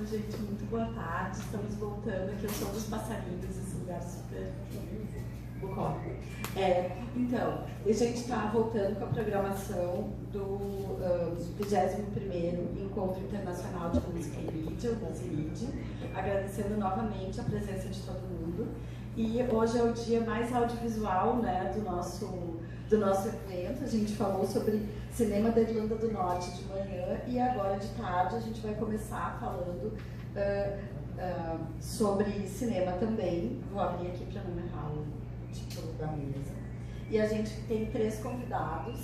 gente, muito boa tarde. Estamos voltando aqui ao Som dos Passarinhos, esse lugar super bucólico. Então, a gente está voltando com a programação do 21º Encontro Internacional de Música e Mídia, o DASIMID, agradecendo novamente a presença de todo mundo. E hoje é o dia mais audiovisual, né, do nosso evento. A gente falou sobre cinema da Irlanda do Norte de manhã e agora de tarde a gente vai começar falando sobre cinema também. Vou abrir aqui para não errar o título da mesa. E a gente tem 3 convidados: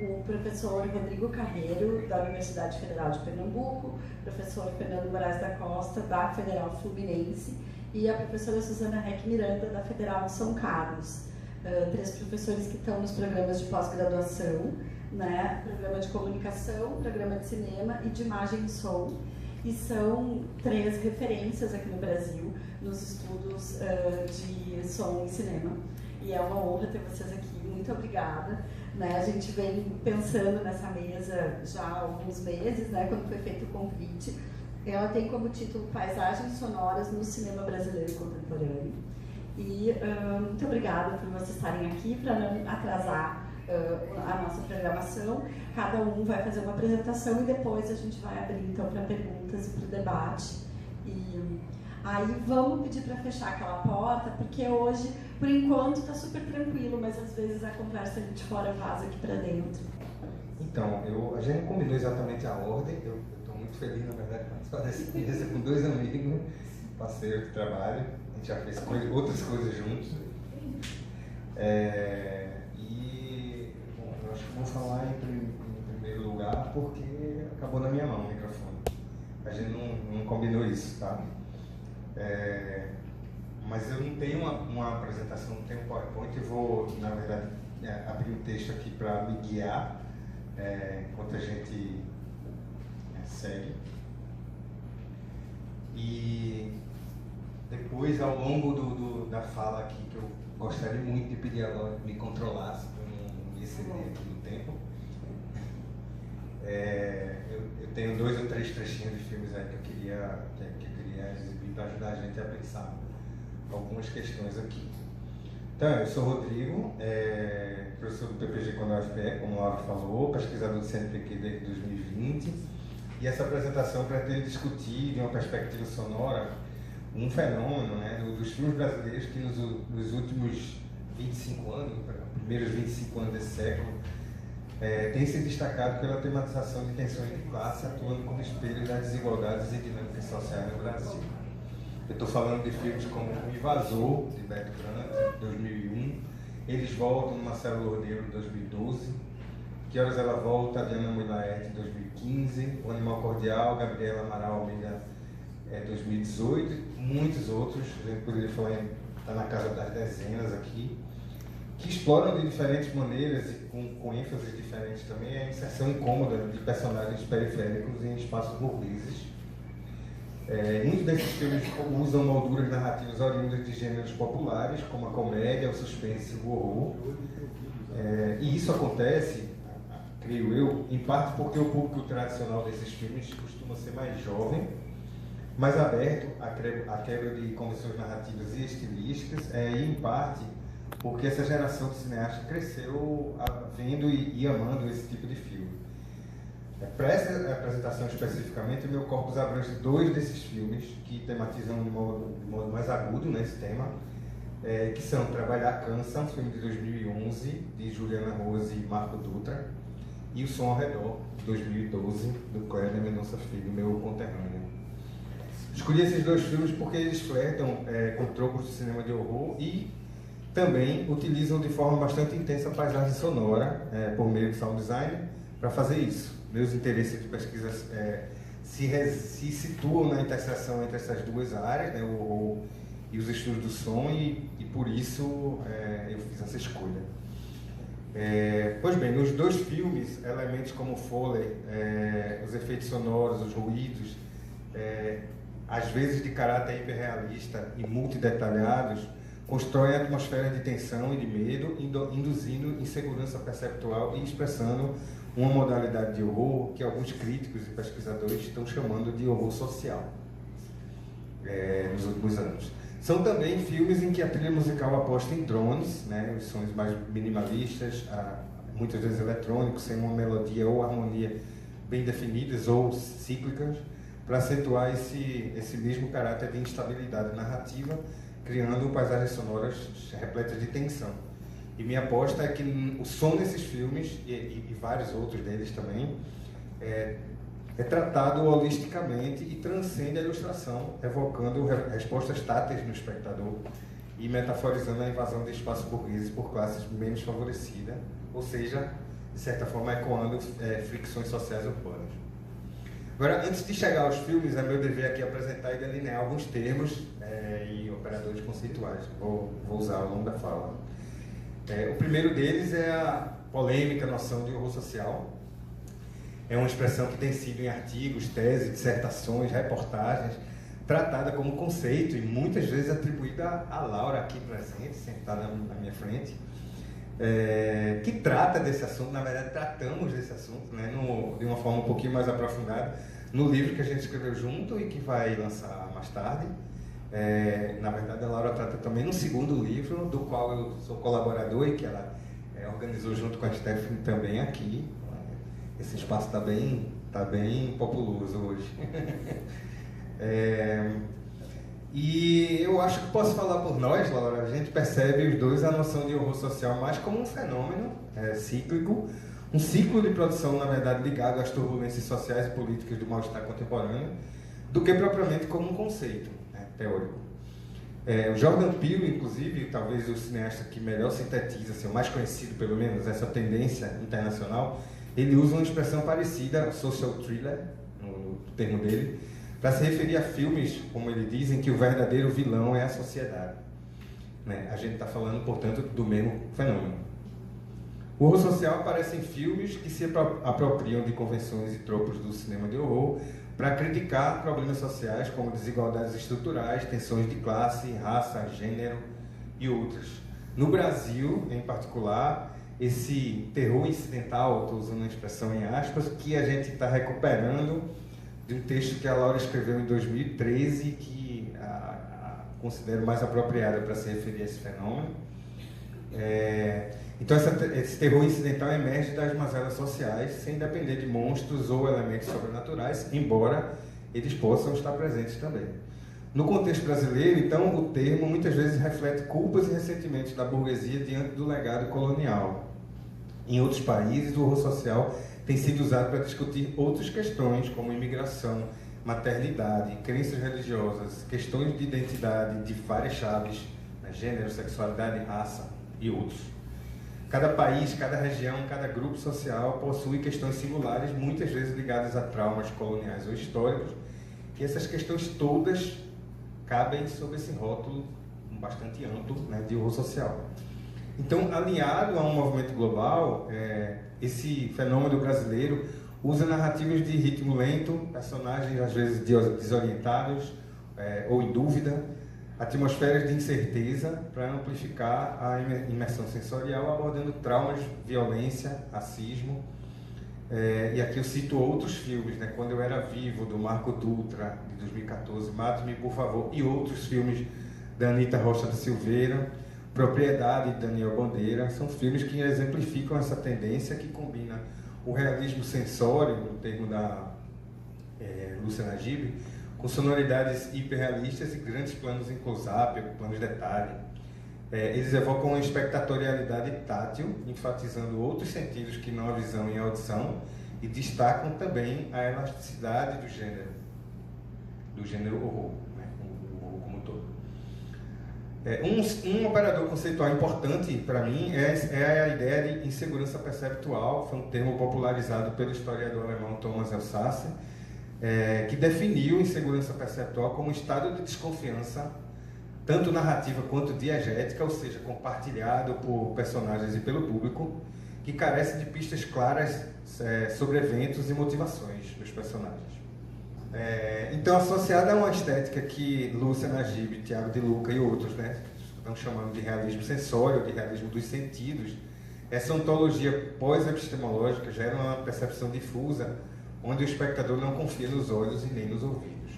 o professor Rodrigo Carreiro, da Universidade Federal de Pernambuco, o professor Fernando Moraes da Costa, da Federal Fluminense, e a professora Suzana Reck Miranda, da Federal de São Carlos. 3 professores que estão nos programas de pós-graduação, né? Programa de comunicação, programa de cinema e de imagem e som. E são 3 referências aqui no Brasil nos estudos de som e cinema. E é uma honra ter vocês aqui. Muito obrigada. Né? A gente vem pensando nessa mesa já há alguns meses, né? Quando foi feito o convite. Ela tem como título Paisagens Sonoras no Cinema Brasileiro Contemporâneo. E muito obrigada por vocês estarem aqui, para não atrasar a nossa programação. Cada um vai fazer uma apresentação e depois a gente vai abrir então para perguntas e para o debate. E aí vamos pedir para fechar aquela porta, porque hoje, por enquanto, está super tranquilo, mas às vezes a conversa ali de fora vaza aqui para dentro. Então, a gente não combinou exatamente a ordem. Eu estou muito feliz, na verdade, de participar dessa mesa com 2 amigos, parceiros de trabalho. A gente já fez outras coisas juntos. Bom, eu acho que vou falar em primeiro lugar porque acabou na minha mão o microfone. A gente não combinou isso, tá? Mas eu não tenho uma apresentação, não tenho PowerPoint. Eu vou, na verdade, abrir um texto aqui para me guiar enquanto a gente segue. E depois, ao longo da fala aqui, que eu gostaria muito de pedir a ela me controlasse para não me exceder aqui no tempo, eu tenho 2 ou 3 trechinhos de filmes aí que eu queria exibir para ajudar a gente a pensar algumas questões aqui. Então, eu sou Rodrigo, professor do PPG com a UFPE, como a Laura falou, pesquisador do CNPq desde 2020, e essa apresentação pretende discutir, de uma perspectiva sonora, um fenômeno, né, dos filmes brasileiros que nos últimos 25 anos, primeiros 25 anos desse século, tem se destacado pela tematização de tensões de classe, atuando como espelho das desigualdades e dinâmicas sociais no Brasil. Eu estou falando de filmes como O Invasor, de Beto Brandt, 2001, Eles Voltam, de Marcelo Orneiro, 2012, Que Horas Ela Volta, de Ana Mulaerte, 2015, O Animal Cordial, Gabriela Amaral Almeida, 2018, muitos outros, a gente poderia falar, está na casa das dezenas aqui, que exploram de diferentes maneiras e com ênfases diferentes também a inserção incômoda de personagens periféricos em espaços burgueses. Muitos desses filmes usam molduras narrativas oriundas de gêneros populares, como a comédia, o suspense e o horror. E isso acontece, creio eu, em parte porque o público tradicional desses filmes costuma ser mais jovem, mais aberto à quebra de convenções narrativas e estilísticas, e em parte porque essa geração de cineastas cresceu vendo e amando esse tipo de filme. Para essa apresentação especificamente, o meu corpus abrange 2 desses filmes que tematizam de modo mais agudo nesse tema, que são Trabalhar Cansa, um filme de 2011, de Juliana Rose e Marco Dutra, e O Som ao Redor, de 2012, do Cléber Mendonça Filho, meu conterrâneo. Escolhi esses 2 filmes porque eles flertam com tropos do cinema de horror e também utilizam de forma bastante intensa a paisagem sonora, por meio de sound design, para fazer isso. Meus interesses de pesquisa se situam na interseção entre essas 2 áreas, né, o horror e os estudos do som, e por isso eu fiz essa escolha. Pois bem, nos 2 filmes, elementos como o Foley, os efeitos sonoros, os ruídos, às vezes de caráter hiperrealista e multidetalhados, constroem atmosferas de tensão e de medo, induzindo insegurança perceptual e expressando uma modalidade de horror que alguns críticos e pesquisadores estão chamando de horror social. nos últimos anos. São também filmes em que a trilha musical aposta em drones, né, os sons mais minimalistas, muitas vezes eletrônicos, sem uma melodia ou harmonia bem definidas ou cíclicas, para acentuar esse mesmo caráter de instabilidade narrativa, criando paisagens sonoras repletas de tensão. E minha aposta é que o som desses filmes, e vários outros deles também, é tratado holisticamente e transcende a ilustração, evocando respostas táteis no espectador e metaforizando a invasão de espaços burgueses por classes menos favorecidas, ou seja, de certa forma ecoando fricções sociais urbanas. Agora, antes de chegar aos filmes, é meu dever aqui apresentar e delinear alguns termos e operadores conceituais. Vou usar ao longo da fala. O primeiro deles é a polêmica noção de horror social. É uma expressão que tem sido em artigos, teses, dissertações, reportagens, tratada como conceito e muitas vezes atribuída a Laura aqui presente, sentada na minha frente, que trata desse assunto. Na verdade, tratamos desse assunto, né, de uma forma um pouquinho mais aprofundada no livro que a gente escreveu junto e que vai lançar mais tarde. Na verdade, a Laura trata também no segundo livro, do qual eu sou colaborador e que ela organizou junto com a Stephanie também aqui. Esse espaço está bem populoso hoje. E eu acho que posso falar por nós, Laura. A gente percebe os dois a noção de horror social mais como um fenômeno cíclico, um ciclo de produção, na verdade, ligado às turbulências sociais e políticas do mal-estar contemporâneo, do que propriamente como um conceito teórico. O Jordan Peele, inclusive, talvez o cineasta que melhor sintetiza, assim, o mais conhecido pelo menos, essa tendência internacional, ele usa uma expressão parecida, social thriller, no termo dele, para se referir a filmes, como ele diz, em que o verdadeiro vilão é a sociedade. A gente está falando, portanto, do mesmo fenômeno. O horror social aparece em filmes que se apropriam de convenções e tropos do cinema de horror para criticar problemas sociais como desigualdades estruturais, tensões de classe, raça, gênero e outros. No Brasil, em particular, esse terror incidental, estou usando a expressão em aspas, que a gente está recuperando de um texto que a Laura escreveu em 2013, que considero mais apropriada para se referir a esse fenômeno. Então, esse terror incidental emerge das mazelas sociais, sem depender de monstros ou elementos sobrenaturais, embora eles possam estar presentes também. No contexto brasileiro, então, o termo muitas vezes reflete culpas e ressentimentos da burguesia diante do legado colonial. Em outros países, o horror social tem sido usado para discutir outras questões, como imigração, maternidade, crenças religiosas, questões de identidade de várias chaves, gênero, sexualidade, raça e outros. Cada país, cada região, cada grupo social possui questões singulares, muitas vezes ligadas a traumas coloniais ou históricos, e essas questões todas cabem sob esse rótulo bastante amplo, de horror social. Então, alinhado a um movimento global, esse fenômeno brasileiro usa narrativas de ritmo lento, personagens às vezes desorientados ou em dúvida, atmosferas de incerteza para amplificar a imersão sensorial, abordando traumas, violência, racismo. E aqui eu cito outros filmes, Quando Eu Era Vivo, do Marco Dutra, de 2014, Mate-me, por favor, e outros filmes da Anita Rocha da Silveira, Propriedade, de Daniel Bandeira. São filmes que exemplificam essa tendência que combina o realismo sensório, no termo da Lúcia Najib, com sonoridades hiperrealistas e grandes planos em close-up, planos de detalhe. Eles evocam uma espectatorialidade tátil, enfatizando outros sentidos que não a visão e a audição, e destacam também a elasticidade do gênero horror, o horror como um todo. Um operador conceitual importante para mim é a ideia de insegurança perceptual. Foi um termo popularizado pelo historiador alemão Thomas Elsasser, que definiu insegurança perceptual como um estado de desconfiança, tanto narrativa quanto diegética, ou seja, compartilhado por personagens e pelo público, que carece de pistas claras sobre eventos e motivações dos personagens. Então, associada a uma estética que Lúcia Najib, Tiago de Luca e outros estão chamando de realismo sensório, de realismo dos sentidos, essa ontologia pós-epistemológica gera uma percepção difusa, onde o espectador não confia nos olhos e nem nos ouvidos.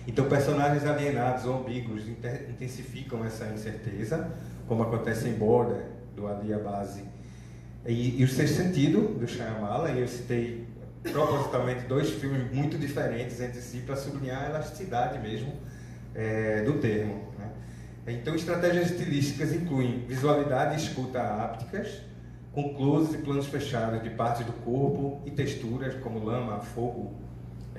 Então, personagens alienados ou ambíguos intensificam essa incerteza, como acontece em Border, do Ali Abazi, e O Sexto Sentido, do Shyamalan, e eu citei propositalmente 2 filmes muito diferentes entre si para sublinhar a elasticidade mesmo do termo, né? Então, estratégias estilísticas incluem visualidade e escuta ápticas, com closes e planos fechados de partes do corpo e texturas como lama, fogo,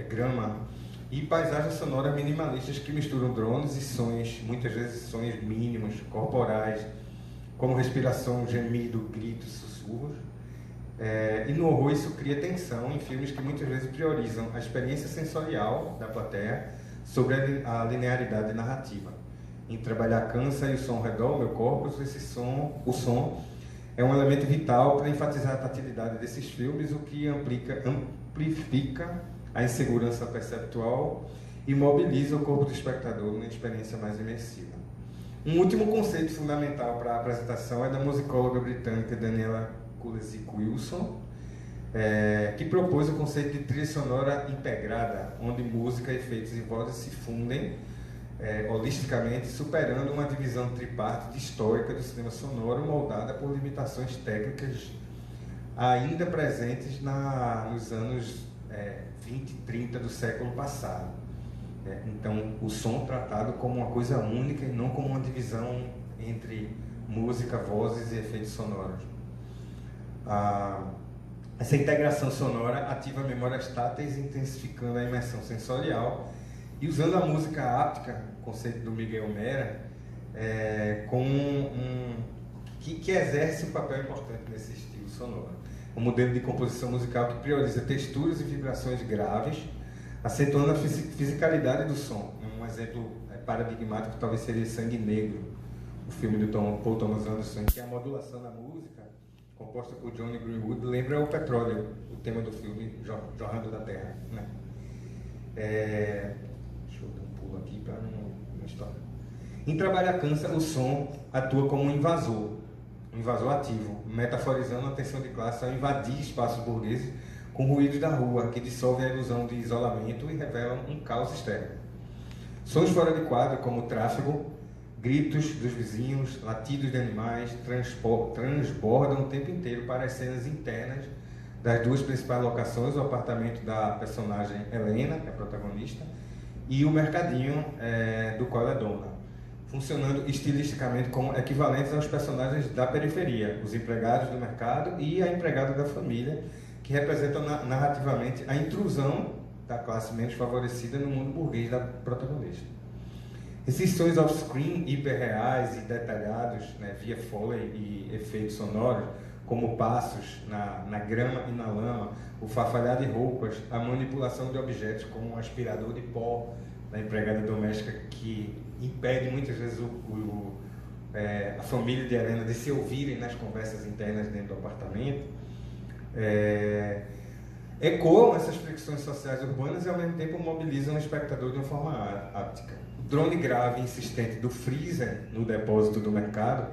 grama, e paisagens sonoras minimalistas que misturam drones e sons, muitas vezes sons mínimos, corporais, como respiração, gemido, gritos, sussurros. E no horror isso cria tensão em filmes que muitas vezes priorizam a experiência sensorial da plateia sobre a linearidade narrativa. Em Trabalhar Cansa e O Som ao Redor, Meu Corpo, o som é um elemento vital para enfatizar a tatilidade desses filmes, o que amplifica a insegurança perceptual e mobiliza o corpo do espectador numa experiência mais imersiva. Um último conceito fundamental para a apresentação é da musicóloga britânica Daniela Kulyk-Wilson, que propôs o conceito de trilha sonora integrada, onde música, efeitos e vozes se fundem holisticamente, superando uma divisão tripartite histórica do cinema sonoro moldada por limitações técnicas ainda presentes nos anos 20 e 30 do século passado. Então, o som tratado como uma coisa única e não como uma divisão entre música, vozes e efeitos sonoros. Essa integração sonora ativa memórias táteis, intensificando a imersão sensorial e usando a música áptica, conceito do Miguel Mera, que exerce um papel importante nesse estilo sonoro. Um modelo de composição musical que prioriza texturas e vibrações graves, acentuando a fisicalidade do som. Um exemplo paradigmático talvez seria Sangue Negro, o filme do Paul Thomas Anderson, em que a modulação da música, composta por Johnny Greenwood, lembra o petróleo, o tema do filme Jorrando da Terra, né? Deixa eu dar um pulo aqui para não estourar. Em Trabalhar Cansa, o som atua como um invasor ativo, metaforizando a tensão de classe ao invadir espaços burgueses com ruídos da rua, que dissolvem a ilusão de isolamento e revelam um caos externo. Sons fora de quadro, como tráfego, gritos dos vizinhos, latidos de animais, transbordam o tempo inteiro para as cenas internas das 2 principais locações, o apartamento da personagem Helena, que é a protagonista, e o mercadinho do qual ela é dona, funcionando estilisticamente como equivalentes aos personagens da periferia, os empregados do mercado e a empregada da família, que representam narrativamente a intrusão da classe menos favorecida no mundo burguês da protagonista. Esses sons off-screen hiperreais e detalhados, né, via foley e efeitos sonoros, como passos na grama e na lama, o farfalhar de roupas, a manipulação de objetos como um aspirador de pó da empregada doméstica, que impede muitas vezes a família de Helena de se ouvirem nas conversas internas dentro do apartamento, ecoam essas fricções sociais urbanas e ao mesmo tempo mobilizam o espectador de uma forma áptica. O drone grave e insistente do freezer no depósito do mercado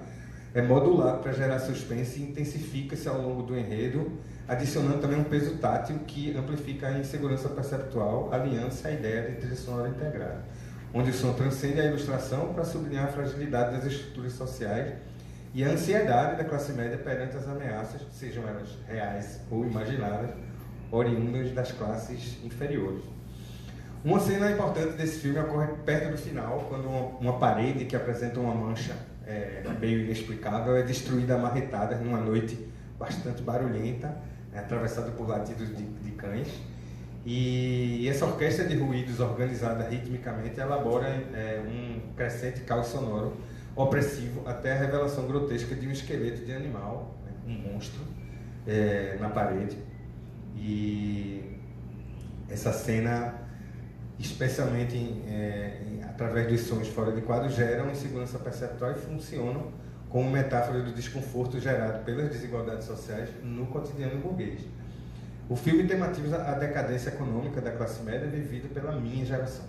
é modulado para gerar suspense e intensifica-se ao longo do enredo, adicionando também um peso tátil que amplifica a insegurança perceptual, alinhando-se à ideia de trilha sonora integrada, onde o som transcende a ilustração para sublinhar a fragilidade das estruturas sociais e a ansiedade da classe média perante as ameaças, sejam elas reais ou imaginadas, oriundas das classes inferiores. Uma cena importante desse filme ocorre perto do final, quando uma parede que apresenta uma mancha meio inexplicável é destruída a marretadas numa noite bastante barulhenta, atravessada por latidos de cães. E essa orquestra de ruídos organizada ritmicamente elabora um crescente caos sonoro opressivo até a revelação grotesca de um esqueleto de animal, um monstro, na parede. E essa cena, especialmente através dos sons fora de quadro, geram insegurança perceptual e funcionam como metáfora do desconforto gerado pelas desigualdades sociais no cotidiano burguês. O filme tematiza a decadência econômica da classe média vivida pela minha geração.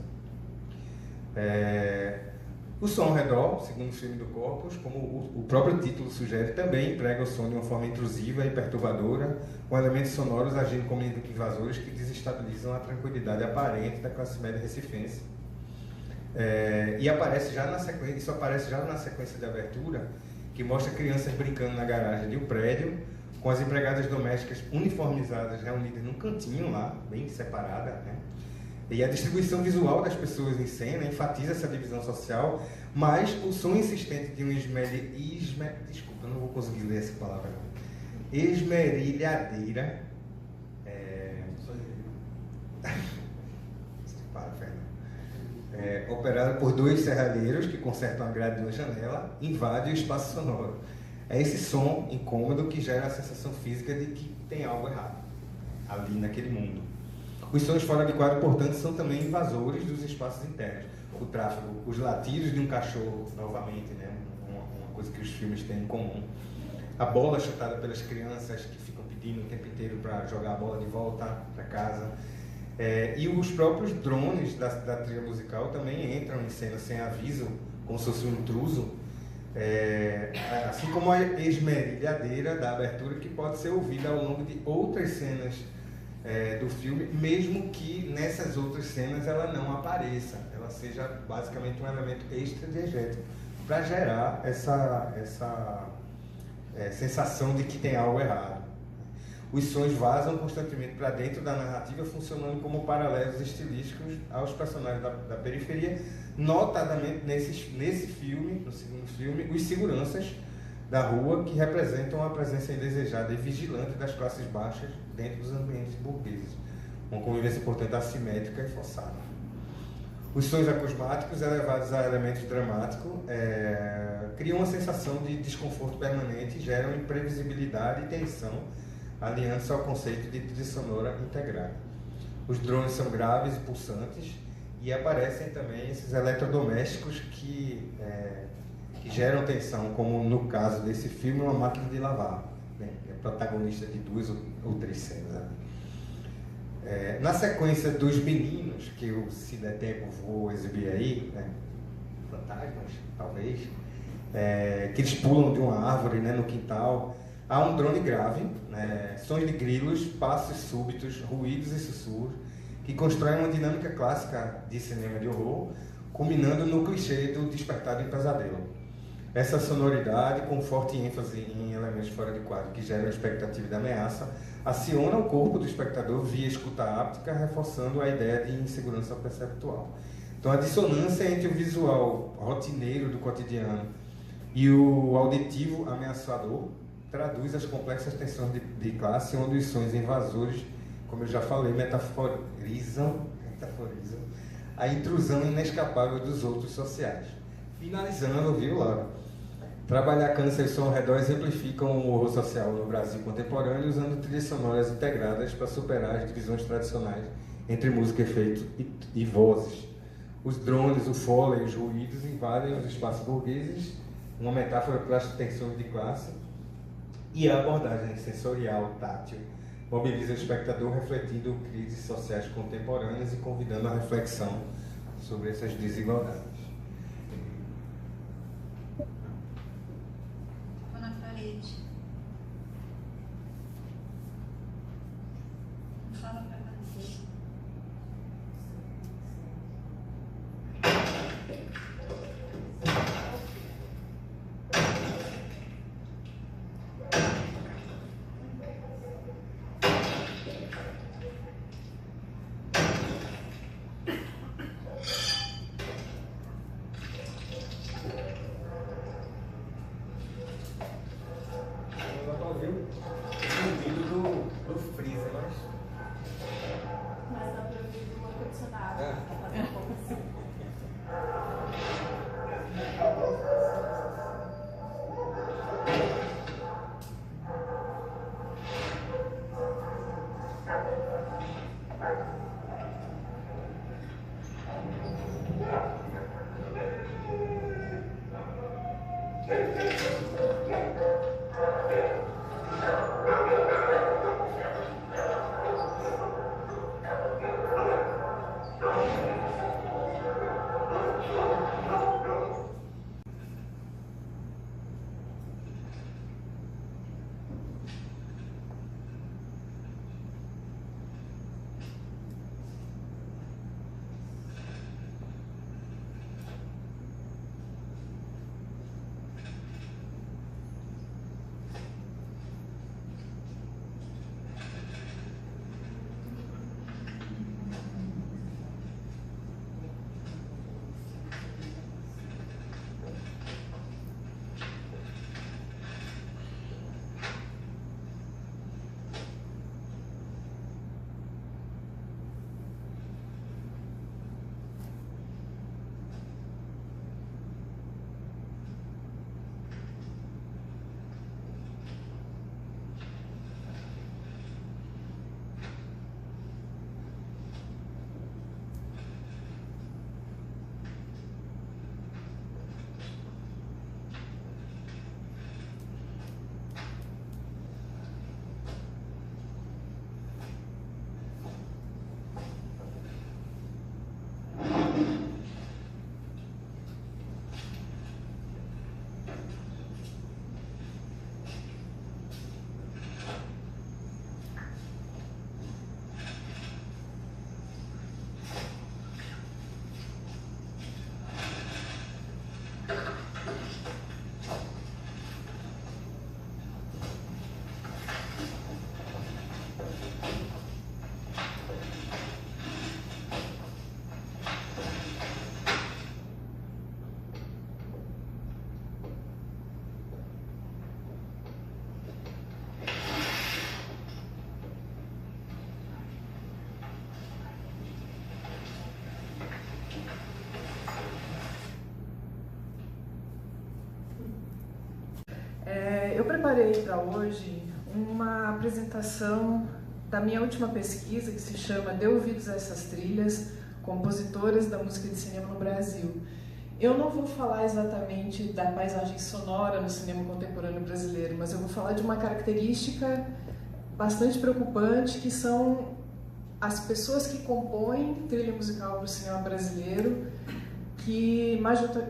O Som ao Redor, segundo o filme do Corpus, como o próprio título sugere, também emprega o som de uma forma intrusiva e perturbadora, com elementos sonoros agindo como invasores que desestabilizam a tranquilidade aparente da classe média recifense, E aparece já na sequência, isso aparece já na sequência de abertura, que mostra crianças brincando na garagem de um prédio, com as empregadas domésticas uniformizadas reunidas num cantinho lá, bem separada, né? E a distribuição visual das pessoas em cena enfatiza essa divisão social, mas o som insistente de um desculpa, eu não vou conseguir ler essa palavra não. Esmerilhadeira. Para, Fernando. Operada por dois serralheiros que consertam a grade de uma janela, invade o espaço sonoro. É esse som incômodo que gera a sensação física de que tem algo errado ali naquele mundo. Os sons fora de quadro, portanto, são também invasores dos espaços internos. O tráfego, os latidos de um cachorro, novamente, né? Uma coisa que os filmes têm em comum. A bola chutada pelas crianças que ficam pedindo o tempo inteiro para jogar a bola de volta para casa. E os próprios drones da trilha musical também entram em cena sem aviso, como se fosse um intruso. Assim como a esmerilhadeira da abertura, que pode ser ouvida ao longo de outras cenas do filme, mesmo que nessas outras cenas ela não apareça, ela seja basicamente um elemento extra-diegético para gerar essa sensação de que tem algo errado. Os sons vazam constantemente para dentro da narrativa, funcionando como paralelos estilísticos aos personagens da periferia, notadamente nesse filme, no segundo filme, os seguranças da rua, que representam a presença indesejada e vigilante das classes baixas dentro dos ambientes burgueses. Uma convivência, portanto, assimétrica e forçada. Os sons acusmáticos, elevados a elementos dramáticos, criam uma sensação de desconforto permanente e geram imprevisibilidade e tensão, aliando-se ao conceito de trilha sonora integrada. Os drones são graves e pulsantes, e aparecem também esses eletrodomésticos que geram tensão, como no caso desse filme, uma máquina de lavar, né? É protagonista de 2 ou 3 cenas. Né? Na sequência dos meninos, que eu, se der tempo, vou exibir aí, né? Fantasmas, talvez, que eles pulam de uma árvore, né, no quintal, há um drone grave, né, sons de grilos, passos súbitos, ruídos e sussurros, que constroem uma dinâmica clássica de cinema de horror, culminando no clichê do despertar do pesadelo. Essa sonoridade, com forte ênfase em elementos fora de quadro que geram a expectativa de ameaça, aciona o corpo do espectador via escuta áptica, reforçando a ideia de insegurança perceptual. Então, a dissonância entre o visual rotineiro do cotidiano e o auditivo ameaçador traduz as complexas tensões de classe, onde os sons invasores, como eu já falei, metaforizam a intrusão inescapável dos outros sociais. Finalizando, viu, Laura? Trabalhar câncer e som ao redor exemplificam o horror social no Brasil contemporâneo, usando trilhas sonoras integradas para superar as divisões tradicionais entre música, efeito e vozes. Os drones, o fole e os ruídos invadem os espaços burgueses, uma metáfora para as tensões de classe, e a abordagem sensorial, tátil, mobiliza o espectador refletindo crises sociais contemporâneas e convidando a reflexão sobre essas desigualdades. Na parede. Não fala pra você. Mas dá pra ouvir do ar-condicionado, tá fazendo um pouco assim. preparei para hoje uma apresentação da minha última pesquisa, que se chama Dê Ouvidos a Essas Trilhas, compositoras da música de cinema no Brasil. Eu não vou falar exatamente da paisagem sonora no cinema contemporâneo brasileiro, mas eu vou falar de uma característica bastante preocupante, que são as pessoas que compõem trilha musical para o cinema brasileiro, que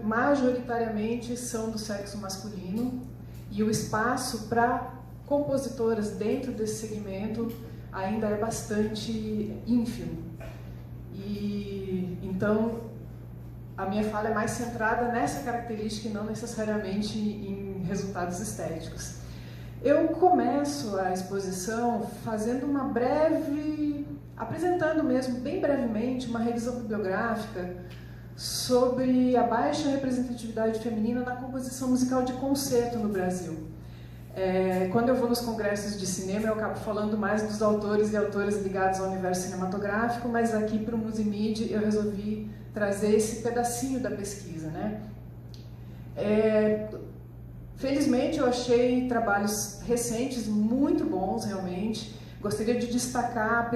majoritariamente são do sexo masculino, e o espaço para compositoras dentro desse segmento ainda é bastante ínfimo. E então a minha fala é mais centrada nessa característica e não necessariamente em resultados estéticos. Eu começo a exposição fazendo apresentando mesmo, bem brevemente, uma revisão bibliográfica sobre a baixa representatividade feminina na composição musical de concerto no Brasil. Quando eu vou nos congressos de cinema, eu acabo falando mais dos autores e autoras ligados ao universo cinematográfico, mas aqui para o Musimid eu resolvi trazer esse pedacinho da pesquisa, né? Felizmente eu achei trabalhos recentes muito bons, realmente. Gostaria de destacar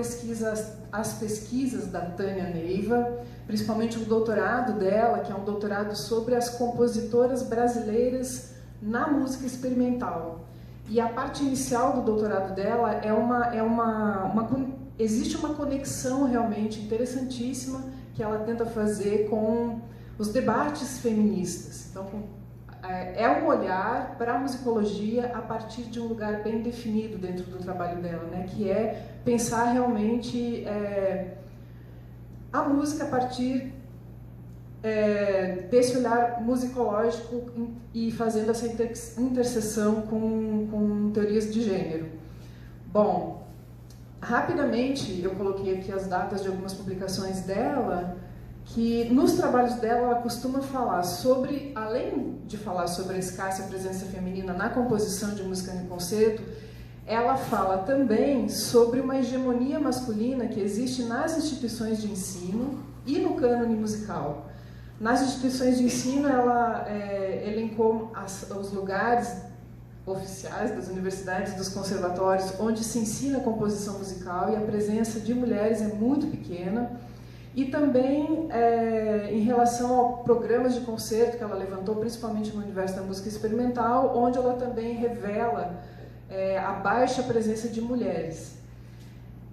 as pesquisas da Tânia Neiva, principalmente o doutorado dela, que é um doutorado sobre as compositoras brasileiras na música experimental. E a parte inicial do doutorado dela existe uma conexão realmente interessantíssima que ela tenta fazer com os debates feministas. Então, é um olhar para a musicologia a partir de um lugar bem definido dentro do trabalho dela, né? Que é pensar realmente a música a partir desse olhar musicológico e fazendo essa interseção com teorias de gênero. Bom, rapidamente eu coloquei aqui as datas de algumas publicações dela, que nos trabalhos dela ela costuma falar sobre, além de falar sobre a escassa presença feminina na composição de música em concerto, ela fala também sobre uma hegemonia masculina que existe nas instituições de ensino e no cânone musical. Nas instituições de ensino, ela elencou os lugares oficiais das universidades, dos conservatórios, onde se ensina a composição musical, e a presença de mulheres é muito pequena. E também em relação a programas de concerto que ela levantou, principalmente no universo da música experimental, onde ela também revela a baixa presença de mulheres.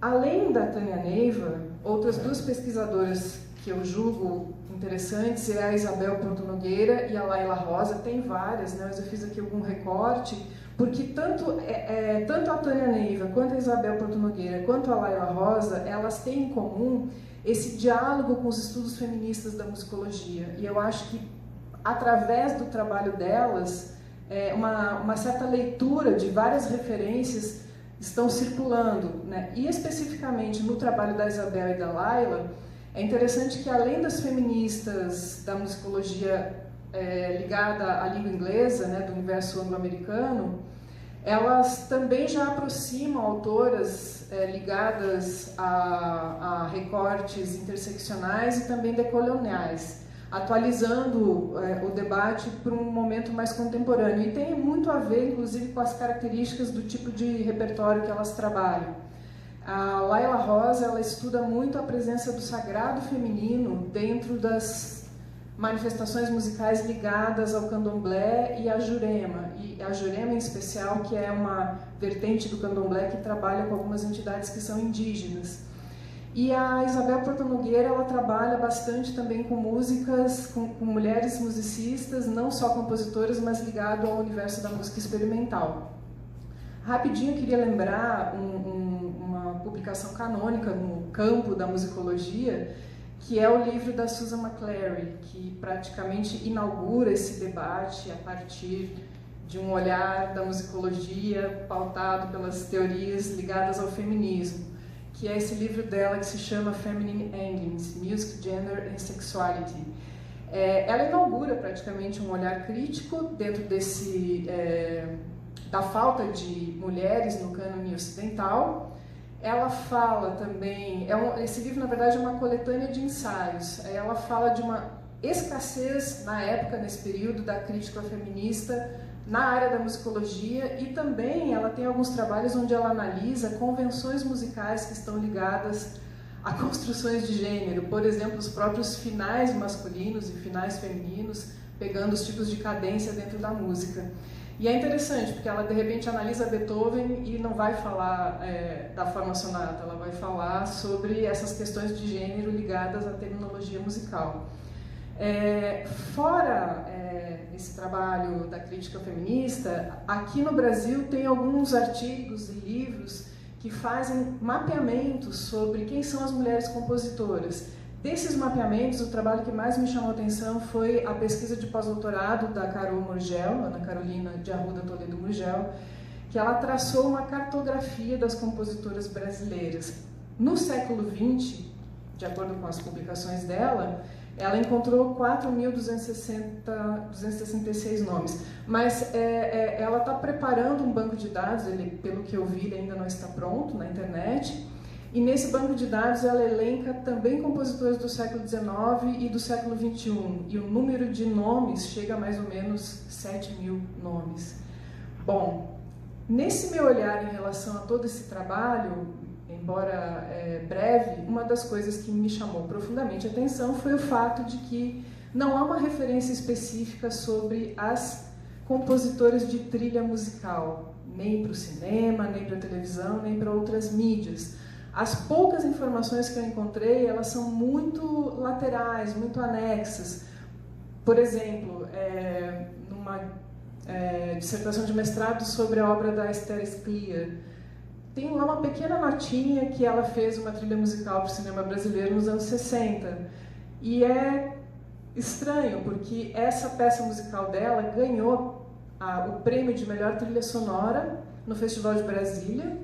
Além da Tânia Neiva, outras duas pesquisadoras que eu julgo interessantes é a Isabel Porto Nogueira e a Laila Rosa. Tem várias, né, mas eu fiz aqui algum recorte, porque tanto a Tânia Neiva, quanto a Isabel Porto Nogueira, quanto a Laila Rosa, elas têm em comum esse diálogo com os estudos feministas da musicologia. E eu acho que, através do trabalho delas, uma certa leitura de várias referências estão circulando, né? E especificamente no trabalho da Isabel e da Laila, é interessante que, além das feministas da musicologia ligada à língua inglesa, né, do universo anglo-americano, elas também já aproximam autoras ligadas a recortes interseccionais e também decoloniais, atualizando o debate para um momento mais contemporâneo. E tem muito a ver, inclusive, com as características do tipo de repertório que elas trabalham. A Laila Rosa, ela estuda muito a presença do sagrado feminino dentro das manifestações musicais ligadas ao candomblé e à jurema. E a jurema, em especial, que é uma vertente do candomblé que trabalha com algumas entidades que são indígenas. E a Isabel Porto Nogueira, ela trabalha bastante também com músicas, com mulheres musicistas, não só compositoras, mas ligado ao universo da música experimental. Rapidinho, eu queria lembrar uma publicação canônica no campo da musicologia, que é o livro da Susan McClary, que praticamente inaugura esse debate a partir de um olhar da musicologia pautado pelas teorias ligadas ao feminismo, que é esse livro dela que se chama Feminine Endings, Music, Gender and Sexuality. Ela inaugura praticamente um olhar crítico dentro da falta de mulheres no cânone ocidental. Ela fala também, esse livro na verdade é uma coletânea de ensaios, ela fala de uma escassez na época, nesse período da crítica feminista na área da musicologia, e também ela tem alguns trabalhos onde ela analisa convenções musicais que estão ligadas a construções de gênero, por exemplo, os próprios finais masculinos e finais femininos, pegando os tipos de cadência dentro da música. E é interessante, porque ela de repente analisa Beethoven e não vai falar da forma sonata, ela vai falar sobre essas questões de gênero ligadas à terminologia musical. Fora esse trabalho da crítica feminista, aqui no Brasil tem alguns artigos e livros que fazem mapeamentos sobre quem são as mulheres compositoras. Desses mapeamentos, o trabalho que mais me chamou a atenção foi a pesquisa de pós-doutorado da Carol Murgel, Ana Carolina de Arruda Toledo Murgel, que ela traçou uma cartografia das compositoras brasileiras. No século XX, de acordo com as publicações dela, ela encontrou 4.266 nomes, mas ela está preparando um banco de dados, ele, pelo que eu vi, ele ainda não está pronto na internet, e nesse banco de dados ela elenca também compositores do século XIX e do século XXI, e o número de nomes chega a mais ou menos 7.000 nomes. Bom, nesse meu olhar em relação a todo esse trabalho, embora breve, uma das coisas que me chamou profundamente a atenção foi o fato de que não há uma referência específica sobre as compositoras de trilha musical, nem para o cinema, nem para a televisão, nem para outras mídias. As poucas informações que eu encontrei, elas são muito laterais, muito anexas. Por exemplo, numa dissertação de mestrado sobre a obra da Esther Scliar, tem lá uma pequena notinha que ela fez uma trilha musical para o cinema brasileiro nos anos 60. E é estranho, porque essa peça musical dela ganhou o prêmio de melhor trilha sonora no Festival de Brasília.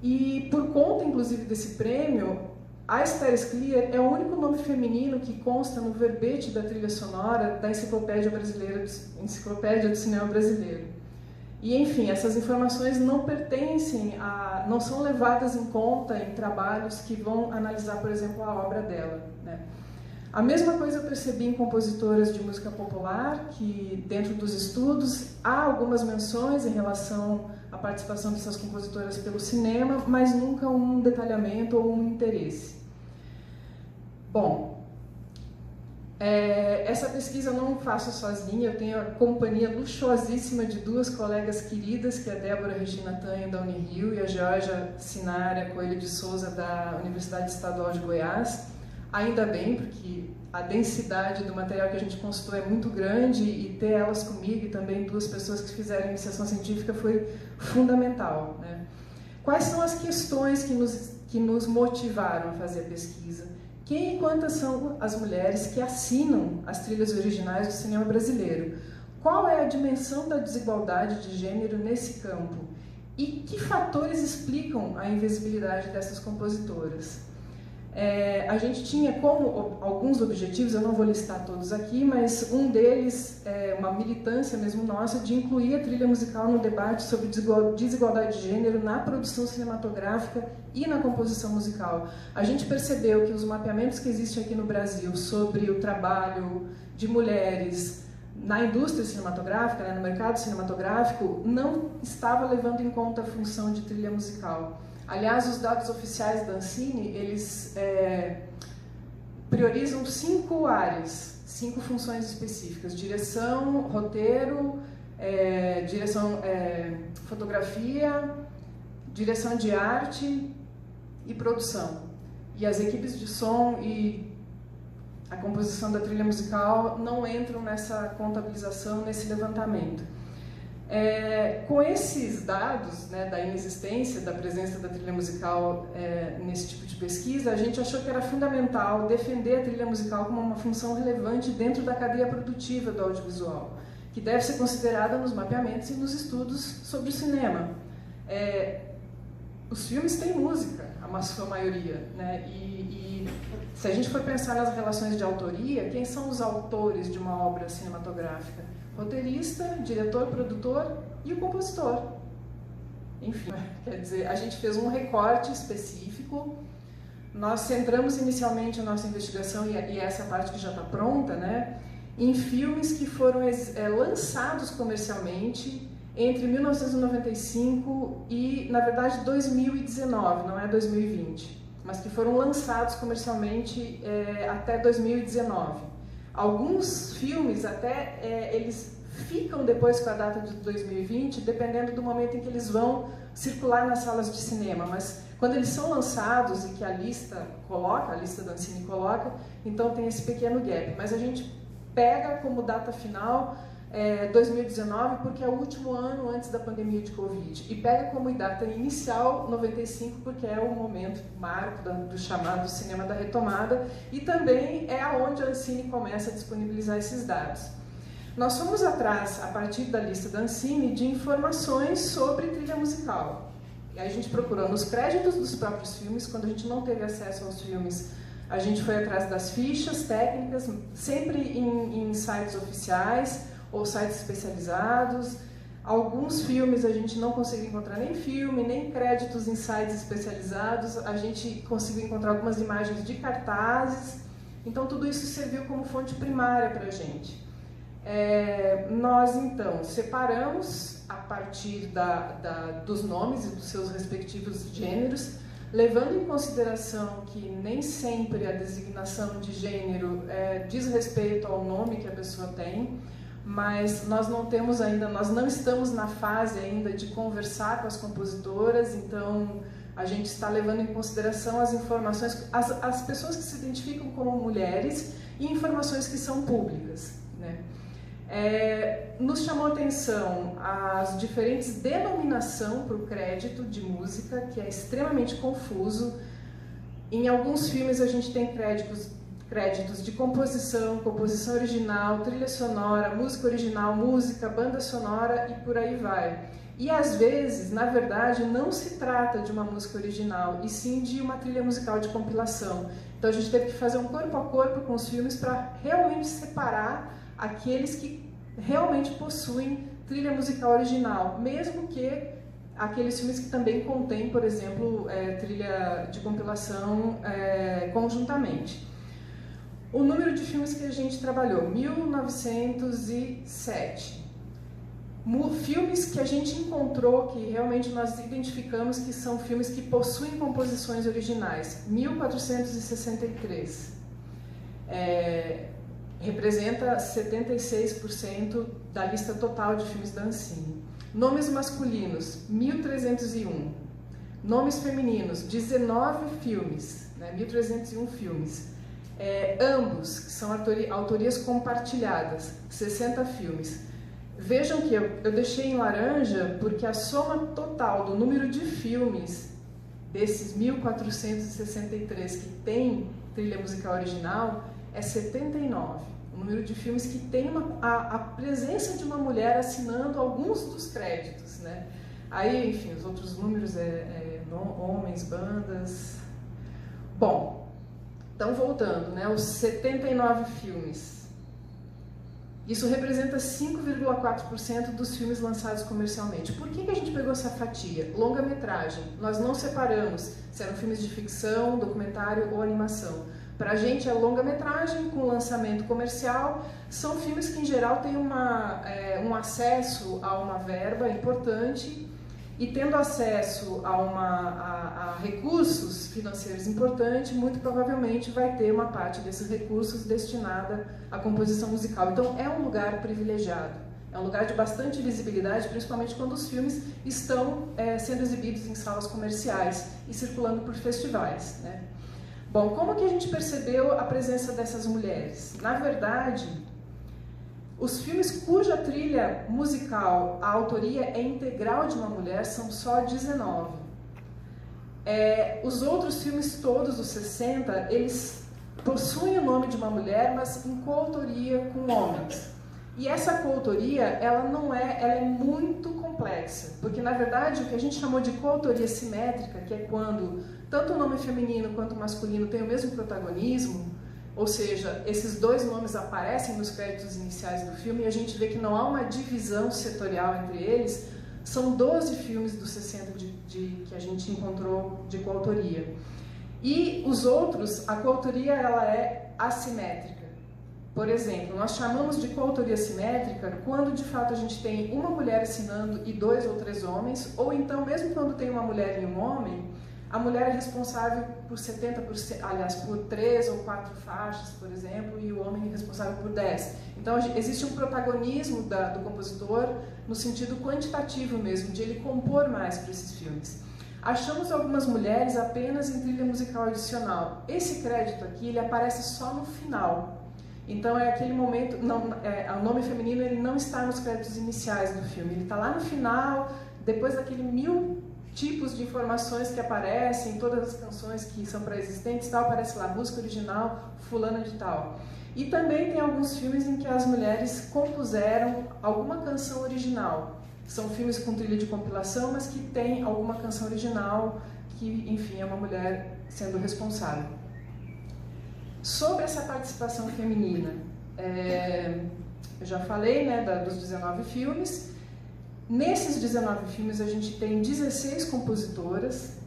E por conta, inclusive, desse prêmio, a Esther Scliar é o único nome feminino que consta no verbete da trilha sonora da Enciclopédia Brasileira, Enciclopédia do Cinema Brasileiro. E, enfim, essas informações não pertencem não são levadas em conta em trabalhos que vão analisar, por exemplo, a obra dela, né? A mesma coisa eu percebi em compositoras de música popular, que dentro dos estudos há algumas menções em relação à participação dessas compositoras pelo cinema, mas nunca um detalhamento ou um interesse. Bom, essa pesquisa eu não faço sozinha, eu tenho a companhia luxuosíssima de duas colegas queridas, que é a Débora Regina Tanho, da Unirio, e a Georgia Sinária Coelho de Souza, da Universidade Estadual de Goiás. Ainda bem, porque a densidade do material que a gente consultou é muito grande, e ter elas comigo e também duas pessoas que fizeram iniciação científica foi fundamental, né? Quais são as questões que nos motivaram a fazer a pesquisa? Quem e quantas são as mulheres que assinam as trilhas originais do cinema brasileiro? Qual é a dimensão da desigualdade de gênero nesse campo? E que fatores explicam a invisibilidade dessas compositoras? A gente tinha como alguns objetivos, eu não vou listar todos aqui, mas um deles é uma militância mesmo nossa de incluir a trilha musical no debate sobre desigualdade de gênero na produção cinematográfica e na composição musical. A gente percebeu que os mapeamentos que existem aqui no Brasil sobre o trabalho de mulheres na indústria cinematográfica, né, no mercado cinematográfico, não estava levando em conta a função de trilha musical. Aliás, os dados oficiais da Ancine, eles priorizam 5 áreas, 5 funções específicas: direção, roteiro, fotografia, direção de arte e produção. E as equipes de som e a composição da trilha musical não entram nessa contabilização, nesse levantamento. Com esses dados, né, da inexistência da presença da trilha musical nesse tipo de pesquisa, a gente achou que era fundamental defender a trilha musical como uma função relevante dentro da cadeia produtiva do audiovisual, que deve ser considerada nos mapeamentos e nos estudos sobre o cinema. Os filmes têm música, a sua maioria, né? E se a gente for pensar nas relações de autoria, quem são os autores de uma obra cinematográfica? Roteirista, diretor, produtor e o compositor. Enfim, quer dizer, a gente fez um recorte específico. Nós centramos inicialmente a nossa investigação, e essa parte que já está pronta, né, em filmes que foram lançados comercialmente entre 1995 e, na verdade, 2019, não é 2020, mas que foram lançados comercialmente até 2019. Alguns filmes até eles ficam depois com a data de 2020, dependendo do momento em que eles vão circular nas salas de cinema, mas quando eles são lançados e que a lista da Ancine coloca, então tem esse pequeno gap. Mas a gente pega como data final 2019 porque é o último ano antes da pandemia de Covid, e pega como data inicial 95 porque é o momento marco do chamado cinema da retomada, e também é aonde a Ancine começa a disponibilizar esses dados. Nós fomos atrás, a partir da lista da Ancine, de informações sobre trilha musical. E aí a gente procurou nos créditos dos próprios filmes. Quando a gente não teve acesso aos filmes, a gente foi atrás das fichas técnicas, sempre em sites oficiais ou sites especializados. Alguns filmes a gente não conseguiu encontrar nem filme, nem créditos em sites especializados. A gente conseguiu encontrar algumas imagens de cartazes. Então tudo isso serviu como fonte primária para a gente. Nós então separamos a partir dos nomes e dos seus respectivos gêneros, levando em consideração que nem sempre a designação de gênero diz respeito ao nome que a pessoa tem, mas nós não estamos na fase ainda de conversar com as compositoras, então a gente está levando em consideração as informações, as pessoas que se identificam como mulheres e informações que são públicas, né? Nos chamou a atenção as diferentes denominações para o crédito de música, que é extremamente confuso. Em alguns filmes a gente tem créditos de composição original, trilha sonora, música original, música, banda sonora e por aí vai. E às vezes, na verdade, não se trata de uma música original, e sim de uma trilha musical de compilação. Então a gente teve que fazer um corpo a corpo com os filmes para realmente separar aqueles que realmente possuem trilha musical original, mesmo que aqueles filmes que também contêm, por exemplo, trilha de compilação conjuntamente. O número de filmes que a gente trabalhou, 1907. Filmes que a gente encontrou, que realmente nós identificamos que são filmes que possuem composições originais, 1463. Representa 76% da lista total de filmes da Ancine. Nomes masculinos, 1.301. Nomes femininos, 19 filmes, né? 1.301 filmes. Ambos, que são autorias compartilhadas, 60 filmes. Vejam que eu deixei em laranja porque a soma total do número de filmes desses 1.463 que tem trilha musical original é 79. O número de filmes que tem a presença de uma mulher assinando alguns dos créditos, né? Aí, enfim, os outros números homens, bandas. Bom, então voltando, né? Os 79 filmes. Isso representa 5,4% dos filmes lançados comercialmente. Por que a gente pegou essa fatia? Longa-metragem. Nós não separamos se eram filmes de ficção, documentário ou animação. Para a gente é longa-metragem com lançamento comercial. São filmes que, em geral, têm um acesso a uma verba importante, e tendo acesso a recursos financeiros importantes, muito provavelmente vai ter uma parte desses recursos destinada à composição musical. Então é um lugar privilegiado, é um lugar de bastante visibilidade, principalmente quando os filmes estão sendo exibidos em salas comerciais e circulando por festivais, né? Bom, como que a gente percebeu a presença dessas mulheres? Na verdade, os filmes cuja trilha musical, a autoria é integral de uma mulher, são só 19. Os outros filmes todos, os 60, eles possuem o nome de uma mulher, mas em coautoria com homens. E essa coautoria, ela é muito complexa, porque na verdade o que a gente chamou de coautoria simétrica, que é quando tanto o nome feminino quanto o masculino tem o mesmo protagonismo, ou seja, esses dois nomes aparecem nos créditos iniciais do filme e a gente vê que não há uma divisão setorial entre eles. São 12 filmes dos 60 que a gente encontrou de coautoria. E os outros, a coautoria ela é assimétrica. Por exemplo, nós chamamos de coautoria simétrica quando de fato a gente tem uma mulher assinando e 2 ou 3 homens, ou então mesmo quando tem uma mulher e um homem, a mulher é responsável por 70%, aliás, por 3 ou 4 faixas, por exemplo, e o homem é responsável por 10. Então existe um protagonismo do compositor no sentido quantitativo mesmo, de ele compor mais para esses filmes. Achamos algumas mulheres apenas em trilha musical adicional. Esse crédito aqui, ele aparece só no final. Então é aquele momento, o nome feminino ele não está nos créditos iniciais do filme, ele está lá no final, depois daquele 1000 tipos de informações que aparecem, todas as canções que são pré-existentes, tal, aparece lá, música original, fulana de tal. E também tem alguns filmes em que as mulheres compuseram alguma canção original. São filmes com trilha de compilação, mas que tem alguma canção original que, enfim, é uma mulher sendo responsável. Sobre essa participação feminina, eu já falei, né, dos 19 filmes. Nesses 19 filmes a gente tem 16 compositoras.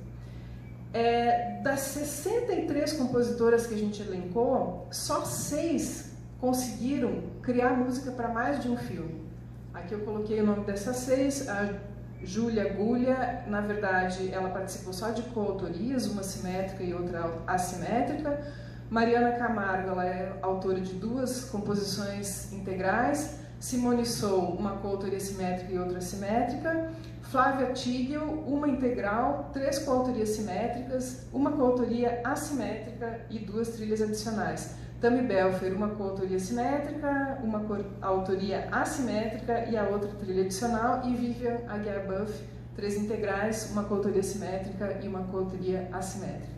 Das 63 compositoras que a gente elencou, só 6 conseguiram criar música para mais de um filme. Aqui eu coloquei o nome dessas 6. A Júlia Gullia, na verdade, ela participou só de coautorias, uma simétrica e outra assimétrica. Mariana Camargo, ela é autora de 2 composições integrais. Simone Sou, uma coautoria simétrica e outra assimétrica. Flávia Tigel, uma integral, 3 coautorias simétricas, uma coautoria assimétrica e 2 trilhas adicionais. Tammy Belfer, uma coautoria simétrica, uma autoria assimétrica e a outra trilha adicional. E Vivian Aguiar Buff, 3 integrais, uma coautoria simétrica e uma coautoria assimétrica.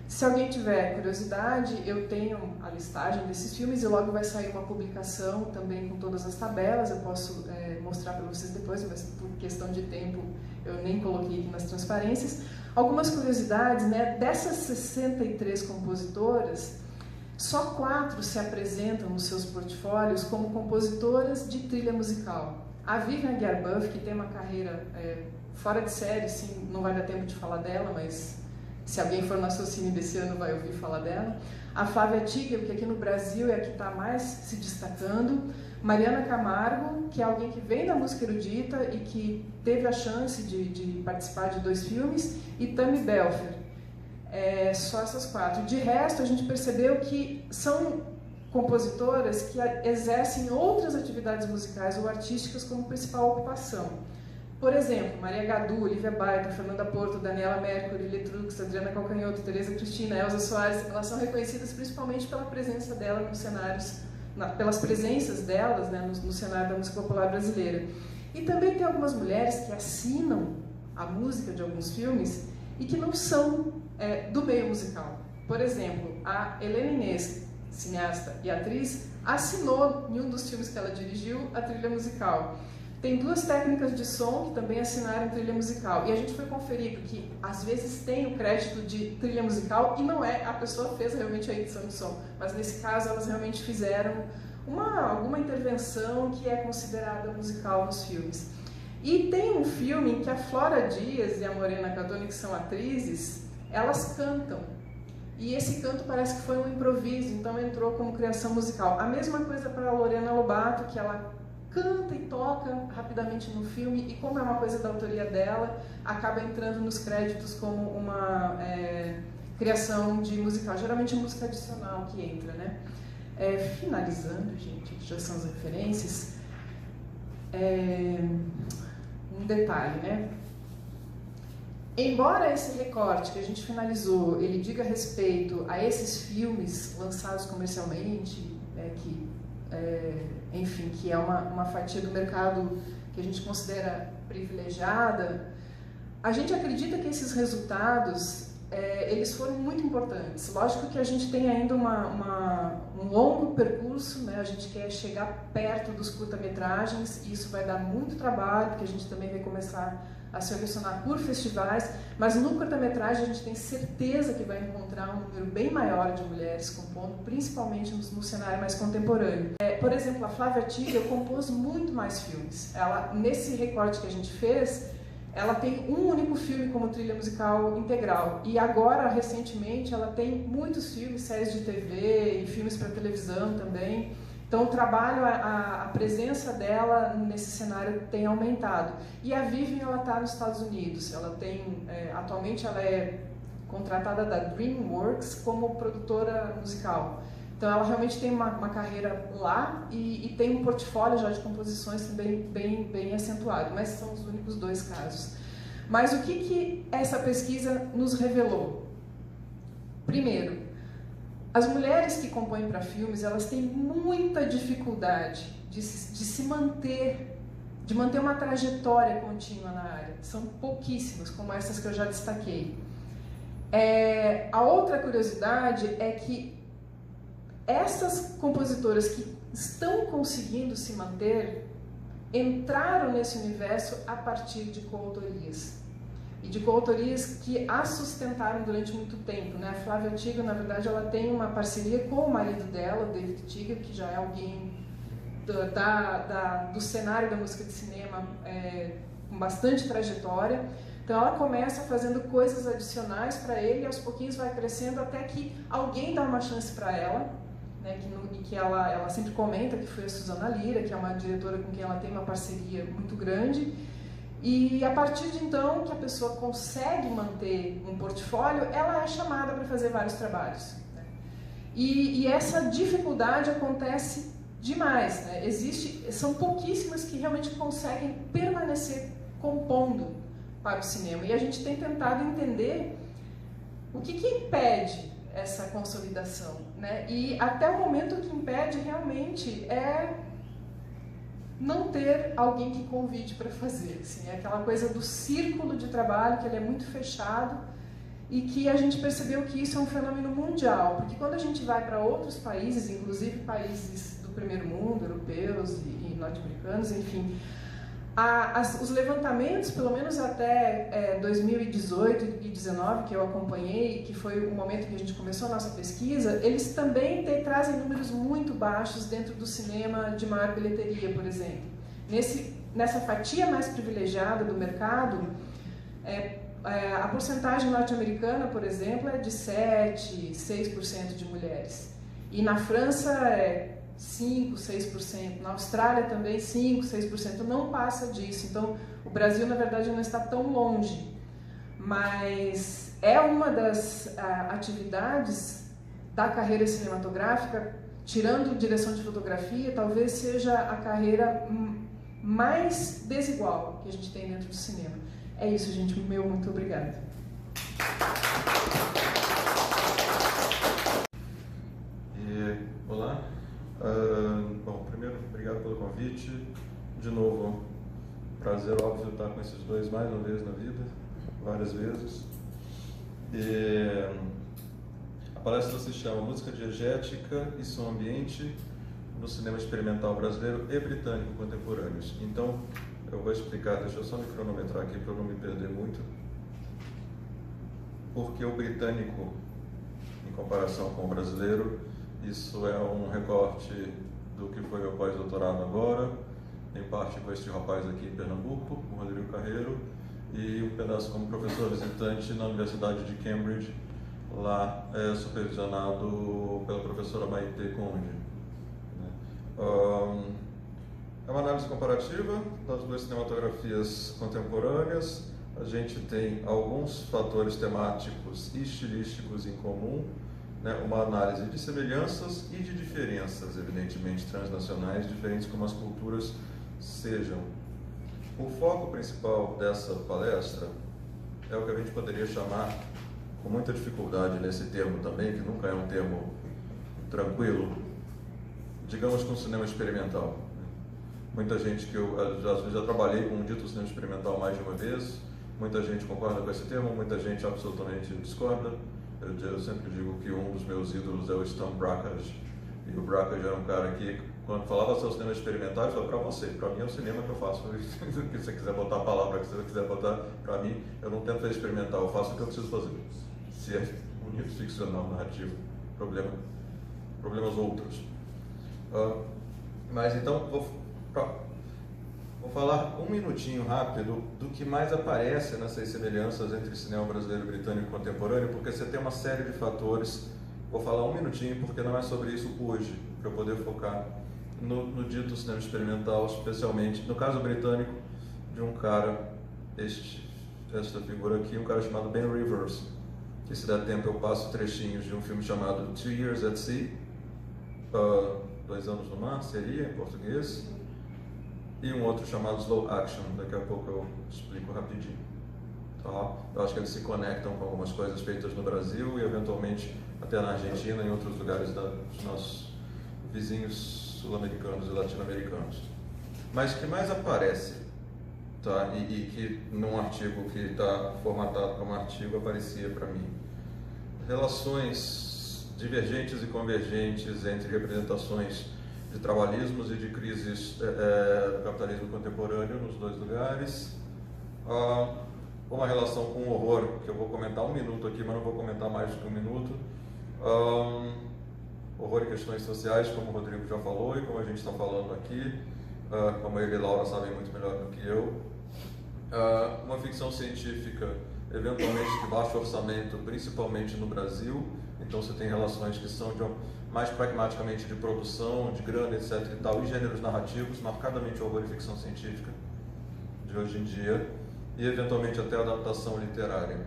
Se alguém tiver curiosidade, eu tenho a listagem desses filmes e logo vai sair uma publicação também com todas as tabelas. Eu posso mostrar para vocês depois, mas por questão de tempo eu nem coloquei aqui nas transparências. Algumas curiosidades, né? Dessas 63 compositoras, só 4 se apresentam nos seus portfólios como compositoras de trilha musical. A Vivian Aguiar Buff, que tem uma carreira fora de série, sim, não vai dar tempo de falar dela, mas se alguém for no Associne desse ano vai ouvir falar dela. A Flávia Tigel, que aqui no Brasil é a que está mais se destacando. Mariana Camargo, que é alguém que vem da música erudita e que teve a chance de participar de 2 filmes. E Tammy Belfer. Só essas 4. De resto, a gente percebeu que são compositoras que exercem outras atividades musicais ou artísticas como principal ocupação. Por exemplo, Maria Gadu, Olivia Baita, Fernanda Porto, Daniela Mercury, Letrux, Adriana Calcanhoto, Tereza Cristina, Elza Soares, elas são reconhecidas principalmente pela presença dela nos cenários, pelas presenças delas, né, no cenário da música popular brasileira. E também tem algumas mulheres que assinam a música de alguns filmes e que não são do meio musical. Por exemplo, a Helena Inês, cineasta e atriz, assinou em um dos filmes que ela dirigiu a trilha musical. Tem 2 técnicas de som que também assinaram trilha musical. E a gente foi conferir, porque às vezes tem o crédito de trilha musical e não a pessoa fez realmente a edição de som. Mas nesse caso elas realmente fizeram alguma intervenção que é considerada musical nos filmes. E tem um filme em que a Flora Dias e a Morena Catoni, que são atrizes, elas cantam. E esse canto parece que foi um improviso, então entrou como criação musical. A mesma coisa para a Lorena Lobato, que ela canta e toca rapidamente no filme, e como é uma coisa da autoria dela, acaba entrando nos créditos como uma criação de musical. Geralmente é música adicional que entra, né? Finalizando, gente, já são as referências. Um detalhe, né? Embora esse recorte que a gente finalizou, ele diga respeito a esses filmes lançados comercialmente, enfim, que é uma fatia do mercado que a gente considera privilegiada, a gente acredita que esses resultados, eles foram muito importantes. Lógico que a gente tem ainda um longo percurso, né? A gente quer chegar perto dos curta-metragens, e isso vai dar muito trabalho, porque a gente também vai começar a se selecionar por festivais, mas no curta-metragem a gente tem certeza que vai encontrar um número bem maior de mulheres compondo, principalmente no cenário mais contemporâneo. Por exemplo, a Flávia Tigel compôs muito mais filmes. Ela, nesse recorte que a gente fez, ela tem um único filme como trilha musical integral. E agora, recentemente, ela tem muitos filmes, séries de TV e filmes para televisão também. Então, o trabalho, a presença dela nesse cenário tem aumentado. E a Vivian, ela está nos Estados Unidos. Ela tem, atualmente, ela é contratada da DreamWorks como produtora musical. Então, ela realmente tem uma carreira lá e tem um portfólio já de composições também bem acentuado, mas são os únicos 2 casos. Mas o que essa pesquisa nos revelou? Primeiro, as mulheres que compõem para filmes, elas têm muita dificuldade de se manter, de manter uma trajetória contínua na área. São pouquíssimas, como essas que eu já destaquei. A outra curiosidade é que essas compositoras que estão conseguindo se manter entraram nesse universo a partir de coautorias. E de coautorias que a sustentaram durante muito tempo, né? A Flávia Tiga, na verdade, ela tem uma parceria com o marido dela, o David Tiga, que já é alguém do cenário da música de cinema com bastante trajetória. Então ela começa fazendo coisas adicionais para ele e aos pouquinhos vai crescendo até que alguém dá uma chance para ela, né, que ela sempre comenta que foi a Suzana Lira, que é uma diretora com quem ela tem uma parceria muito grande. E a partir de então que a pessoa consegue manter um portfólio, ela é chamada para fazer vários trabalhos, né? E essa dificuldade acontece demais, né? São pouquíssimas que realmente conseguem permanecer compondo para o cinema. E a gente tem tentado entender o que impede essa consolidação, né? E até o momento o que impede realmente é não ter alguém que convide para fazer, assim, é aquela coisa do círculo de trabalho, que ele é muito fechado e que a gente percebeu que isso é um fenômeno mundial, porque quando a gente vai para outros países, inclusive países do primeiro mundo, europeus e norte-americanos, enfim, os levantamentos, pelo menos até 2018 e 2019, que eu acompanhei, que foi o momento que a gente começou a nossa pesquisa, eles também trazem números muito baixos dentro do cinema de maior bilheteria, por exemplo. Nessa fatia mais privilegiada do mercado, a porcentagem norte-americana, por exemplo, é de 7%, 6% de mulheres. E na França é 5%, 6%, na Austrália também 5%, 6%, não passa disso. Então, o Brasil, na verdade, não está tão longe, mas é uma das atividades da carreira cinematográfica, tirando direção de fotografia, talvez seja a carreira mais desigual que a gente tem dentro do cinema. É isso, gente. Muito obrigada. Olá. Bom, primeiro, obrigado pelo convite. De novo, prazer óbvio estar com esses dois mais uma vez na vida, várias vezes. A palestra se chama Música Diegética e Som Ambiente no Cinema Experimental Brasileiro e Britânico Contemporâneos. Então, eu vou explicar, deixa eu só me cronometrar aqui para eu não me perder muito. Porque o britânico, em comparação com o brasileiro, isso é um recorte do que foi meu pós-doutorado agora, em parte com este rapaz aqui em Pernambuco, o Rodrigo Carreiro, e um pedaço como professor visitante na Universidade de Cambridge, lá supervisionado pela professora Maite Conde. É uma análise comparativa das duas cinematografias contemporâneas. A gente tem alguns fatores temáticos e estilísticos em comum, né? Uma análise de semelhanças e de diferenças, evidentemente, transnacionais, diferentes como as culturas sejam. O foco principal dessa palestra é o que a gente poderia chamar, com muita dificuldade nesse termo também, que nunca é um termo tranquilo, digamos com cinema experimental. Muita gente que eu já trabalhei com um dito cinema experimental mais de uma vez, muita gente concorda com esse termo, muita gente absolutamente discorda. Eu sempre digo que um dos meus ídolos é o Stan Brakhage, e o Brakhage era um cara que, quando falava sobre cinema experimental, ele falava, para você, para mim é o cinema que eu faço. Se você quiser botar a palavra que você quiser botar, para mim, eu não tento fazer experimental, eu faço o que eu preciso fazer. Se é bonito, ficcional, narrativo, problemas outros. Mas então, vou Vou falar um minutinho rápido do que mais aparece nessas semelhanças entre cinema brasileiro e britânico contemporâneo, porque você tem uma série de fatores. Vou falar um minutinho porque não é sobre isso hoje, para eu poder focar no dito cinema experimental, especialmente no caso britânico de um cara, esta figura aqui, um cara chamado Ben Rivers, que se der tempo eu passo trechinhos de um filme chamado 2 Years at Sea, 2 anos no mar, seria em português, e um outro chamado Slow Action, daqui a pouco eu explico rapidinho. Tá? Eu acho que eles se conectam com algumas coisas feitas no Brasil e eventualmente até na Argentina e em outros lugares dos nossos vizinhos sul-americanos e latino-americanos. Mas o que mais aparece, tá? e que num artigo que está formatado como artigo aparecia para mim, relações divergentes e convergentes entre representações de trabalhismos e de crises do capitalismo contemporâneo nos dois lugares, uma relação com o horror, que eu vou comentar um minuto aqui, mas não vou comentar mais do que um minuto, horror e questões sociais, como o Rodrigo já falou e como a gente está falando aqui, como ele e Laura sabem muito melhor do que eu, uma ficção científica eventualmente de baixo orçamento, principalmente no Brasil, então você tem relações que são mais pragmaticamente de produção, de grana, etc. e tal, e gêneros narrativos, marcadamente horror e ficção científica de hoje em dia, e eventualmente até adaptação literária.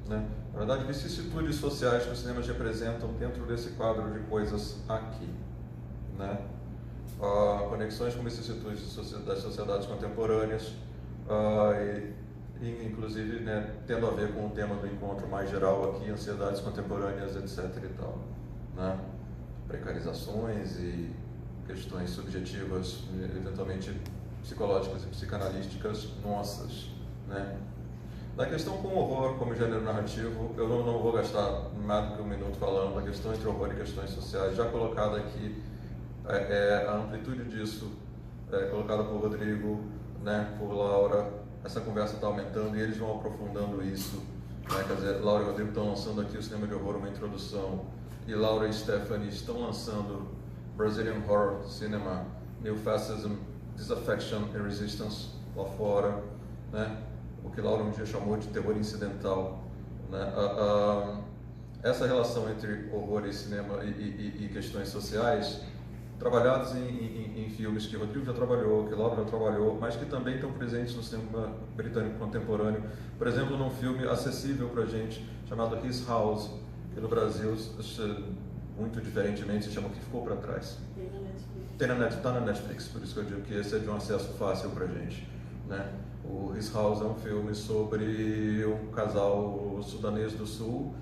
Né? Na verdade, vicissitudes sociais que os cinemas representam dentro desse quadro de coisas aqui. Né? Conexões com vicissitudes das sociedades contemporâneas, e inclusive, né, tendo a ver com o tema do encontro mais geral aqui, ansiedades contemporâneas, etc. e tal. Né? Precarizações e questões subjetivas, eventualmente psicológicas e psicanalísticas nossas. Né? Na questão com horror como gênero narrativo, eu não vou gastar mais do que um minuto falando da questão entre horror e questões sociais, já colocada aqui, a amplitude disso, colocada por Rodrigo, né, por Laura. Essa conversa está aumentando e eles vão aprofundando isso. Né? Quer dizer, Laura e Rodrigo estão lançando aqui o Cinema de Horror, uma introdução, e Laura e Stephanie estão lançando Brazilian Horror Cinema, New Fascism, Disaffection and Resistance lá fora, né? O que Laura um dia chamou de terror incidental. Né? Essa relação entre horror e cinema e questões sociais, trabalhadas em filmes que Rodrigo já trabalhou, que Laura já trabalhou, mas que também estão presentes no cinema britânico contemporâneo. Por exemplo, num filme acessível para a gente, chamado His House, que no Brasil, muito diferentemente, se chama O Que Ficou para Trás. Está na Netflix, por isso que eu digo que esse é de um acesso fácil para a gente. Né? O His House é um filme sobre um casal sudanês do sul,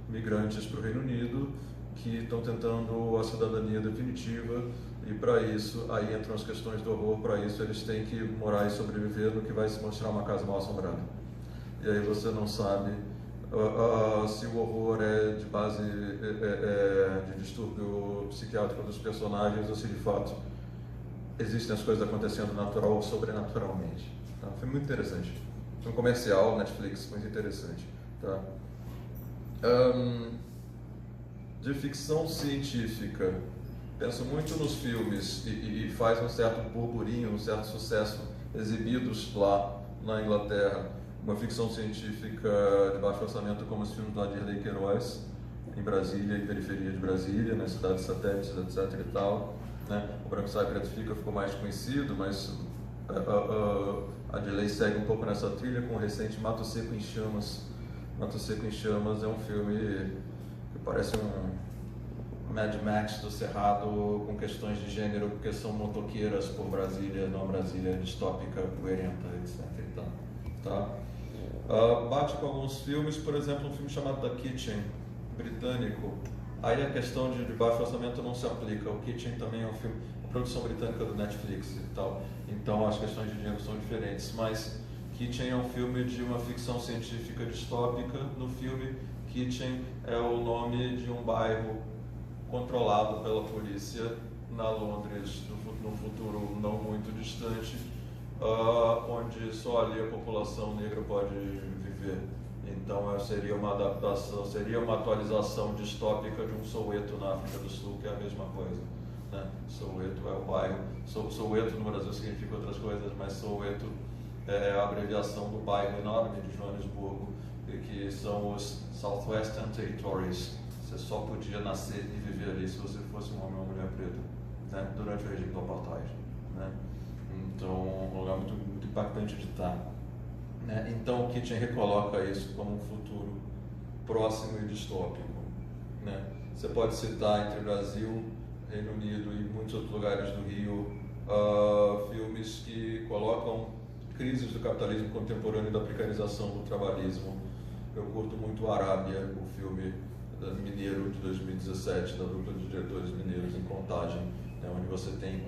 migrantes para o Reino Unido, que estão tentando a cidadania definitiva, e para isso, aí entram as questões do horror, para isso eles têm que morar e sobreviver no que vai se mostrar uma casa mal assombrada. E aí você não sabe se o horror é de base de distúrbio psiquiátrico dos personagens ou se de fato existem as coisas acontecendo natural ou sobrenaturalmente. Tá? Foi muito interessante. Um comercial, Netflix, muito interessante. Tá? De ficção científica, penso muito nos filmes e faz um certo burburinho, um certo sucesso exibidos lá na Inglaterra, uma ficção científica de baixo orçamento como os filmes do Adirley Queiroz, em Brasília e periferia de Brasília, nas cidades satélites, etc. e tal. Né? O Branco Sai Preto Fica ficou mais conhecido, mas a Adirley segue um pouco nessa trilha com o recente Mato Seco em Chamas. Mato Seco em Chamas é um filme que parece um Mad Max do Cerrado com questões de gênero, porque são motoqueiras por Brasília, não Brasília distópica, poeirenta, etc. e tal. Tá? Bate com alguns filmes, por exemplo, um filme chamado The Kitchen, britânico. Aí a questão de baixo orçamento não se aplica. O Kitchen também é um filme, uma produção britânica do Netflix e tal. Então as questões de dinheiro são diferentes. Mas Kitchen é um filme de uma ficção científica distópica. No filme, Kitchen é o nome de um bairro controlado pela polícia na Londres, no futuro não muito distante, onde só ali a população negra pode viver. Então seria uma adaptação, seria uma atualização distópica de um Soweto na África do Sul, que é a mesma coisa. né? Soweto é o bairro. Soweto no Brasil significa outras coisas, mas Soweto é a abreviação do bairro enorme de Joanesburgo, que são os Southwestern Territories. Você só podia nascer e viver ali se você fosse um homem ou uma mulher preta, né? Durante o regime do apartheid, né? Então, um lugar muito, muito impactante de estar, né? Então, o Kitchen recoloca isso como um futuro próximo e distópico, né? Você pode citar entre Brasil, Reino Unido e muitos outros lugares do Rio, filmes que colocam crises do capitalismo contemporâneo e da precarização do trabalhismo. Eu curto muito Arábia, o filme mineiro de 2017, da dupla de diretores mineiros em Contagem, né, onde você tem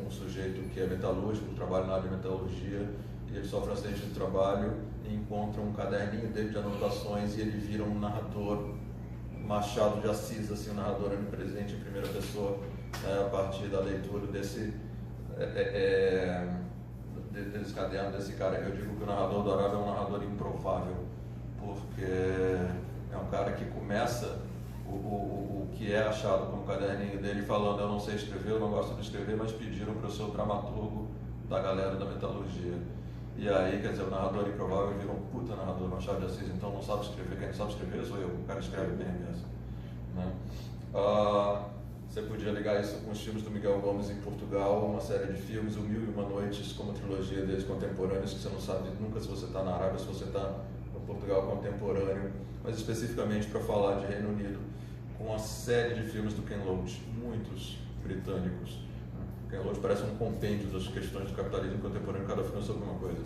um sujeito que é metalúrgico, trabalha na área de metalurgia, e ele sofre um acidente de trabalho e encontra um caderninho dele de anotações e ele vira um narrador, Machado de Assis, assim, um narrador onipresente em primeira pessoa, né, a partir da leitura desse caderno desse cara. Eu digo que o narrador do Arábia é um narrador improvável, porque é um cara que começa o que é achado como caderninho dele falando: eu não sei escrever, eu não gosto de escrever, mas pediram para eu ser o dramaturgo da galera da metalurgia. E aí, quer dizer, o narrador improvável vira um puta narrador, Machado de Assis, então não sabe escrever. Quem não sabe escrever sou eu, o cara escreve bem mesmo, né? Você podia ligar isso com os filmes do Miguel Gomes em Portugal, uma série de filmes, o Mil e Uma Noites, como trilogia deles contemporâneos, que você não sabe nunca se você está na Arábia, se você está no Portugal contemporâneo, mas especificamente para falar de Reino Unido, com uma série de filmes do Ken Loach, muitos britânicos. Ken Loach parece um compêndio das questões do capitalismo contemporâneo, cada filme sobre uma coisa,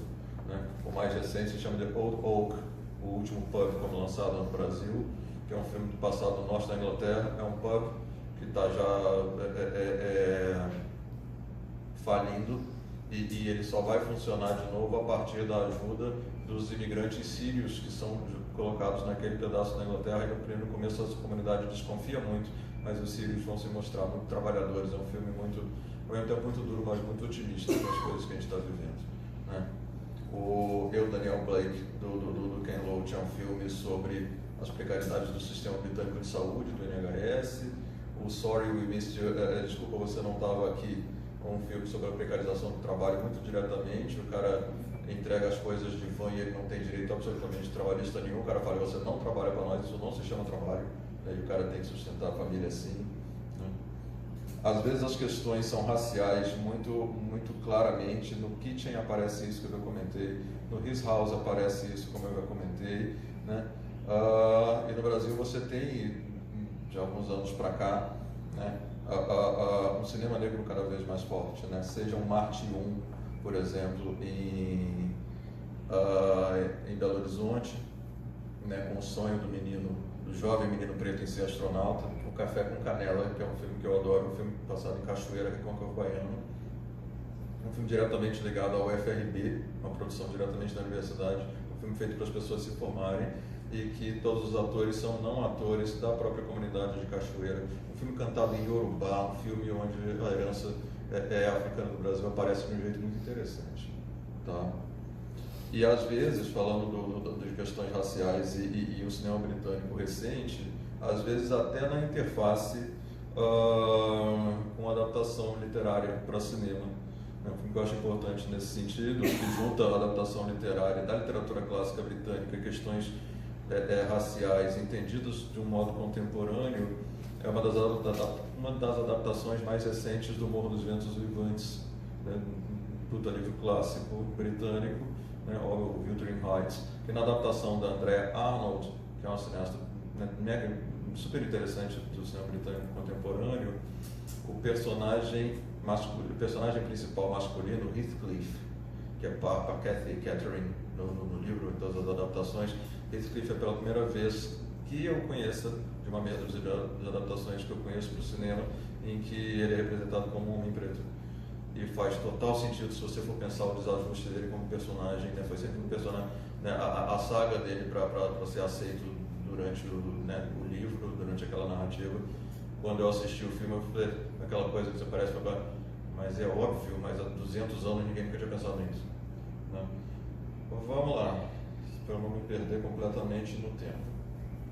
né? O mais recente se chama The Old Oak, o último pub como lançado no Brasil, que é um filme do passado no norte da Inglaterra. É um pub que está já falindo e ele só vai funcionar de novo a partir da ajuda dos imigrantes sírios que são colocados naquele pedaço da Inglaterra. E no começo a comunidade desconfia muito, mas os sírios vão se mostrar muito trabalhadores. É um filme muito, ao mesmo tempo muito duro, mas muito otimista com as coisas que a gente está vivendo, né? O Daniel Blake, do Ken Loach, é um filme sobre as precariedades do sistema britânico de saúde, do NHS. O Sorry We Missed You, Desculpa Você Não Estava Aqui, um filme sobre a precarização do trabalho muito diretamente. O cara entrega as coisas de van e ele não tem direito absolutamente trabalhista nenhum. O cara fala: você não trabalha para nós, isso não se chama trabalho. E o cara tem que sustentar a família assim, né? Às vezes as questões são raciais muito, muito claramente. No Kitchen aparece isso que eu já comentei, no His House aparece isso, como eu já comentei, né? E no Brasil você tem, de alguns anos para cá, né, um cinema negro cada vez mais forte, né? Seja um Marte 1, por exemplo, em Belo Horizonte, né, com o sonho do jovem menino preto em ser astronauta. O Café com Canela, que é um filme que eu adoro, um filme passado em Cachoeira, Recôncavo Baiano, um filme diretamente ligado ao UFRB, uma produção diretamente da universidade, um filme feito para as pessoas se formarem, e que todos os atores são não atores da própria comunidade de Cachoeira. Um filme cantado em Yorubá, um filme onde a herança africana do Brasil aparece de um jeito muito interessante, tá? E às vezes, falando de questões raciais e o cinema britânico recente, às vezes até na interface com adaptação literária para cinema. É um filme que eu acho importante nesse sentido, que junta a adaptação literária da literatura clássica britânica e questões raciais entendidas de um modo contemporâneo. É uma das adaptações mais recentes do Morro dos Ventos Vivantes, né, do livro clássico britânico, né, o Wuthering Heights, que na adaptação da Andrea Arnold, que é uma cineasta, né, super interessante do cinema britânico contemporâneo, o personagem principal masculino, Heathcliff, que é Papa Catherine no livro, em todas as adaptações. Heathcliff é pela primeira vez que eu conheça, de uma meia dúzia de adaptações que eu conheço para o cinema, em que ele é representado como um homem preto. E faz total sentido se você for pensar o desajuste dele como personagem, né? Foi sempre um personagem, né? A saga dele para ser aceito durante o livro, durante aquela narrativa. Quando eu assisti o filme, eu falei aquela coisa que você parece falar, mas é óbvio, mas há 200 anos ninguém nunca tinha pensado nisso, né? Então, vamos lá, para não me perder completamente no tempo.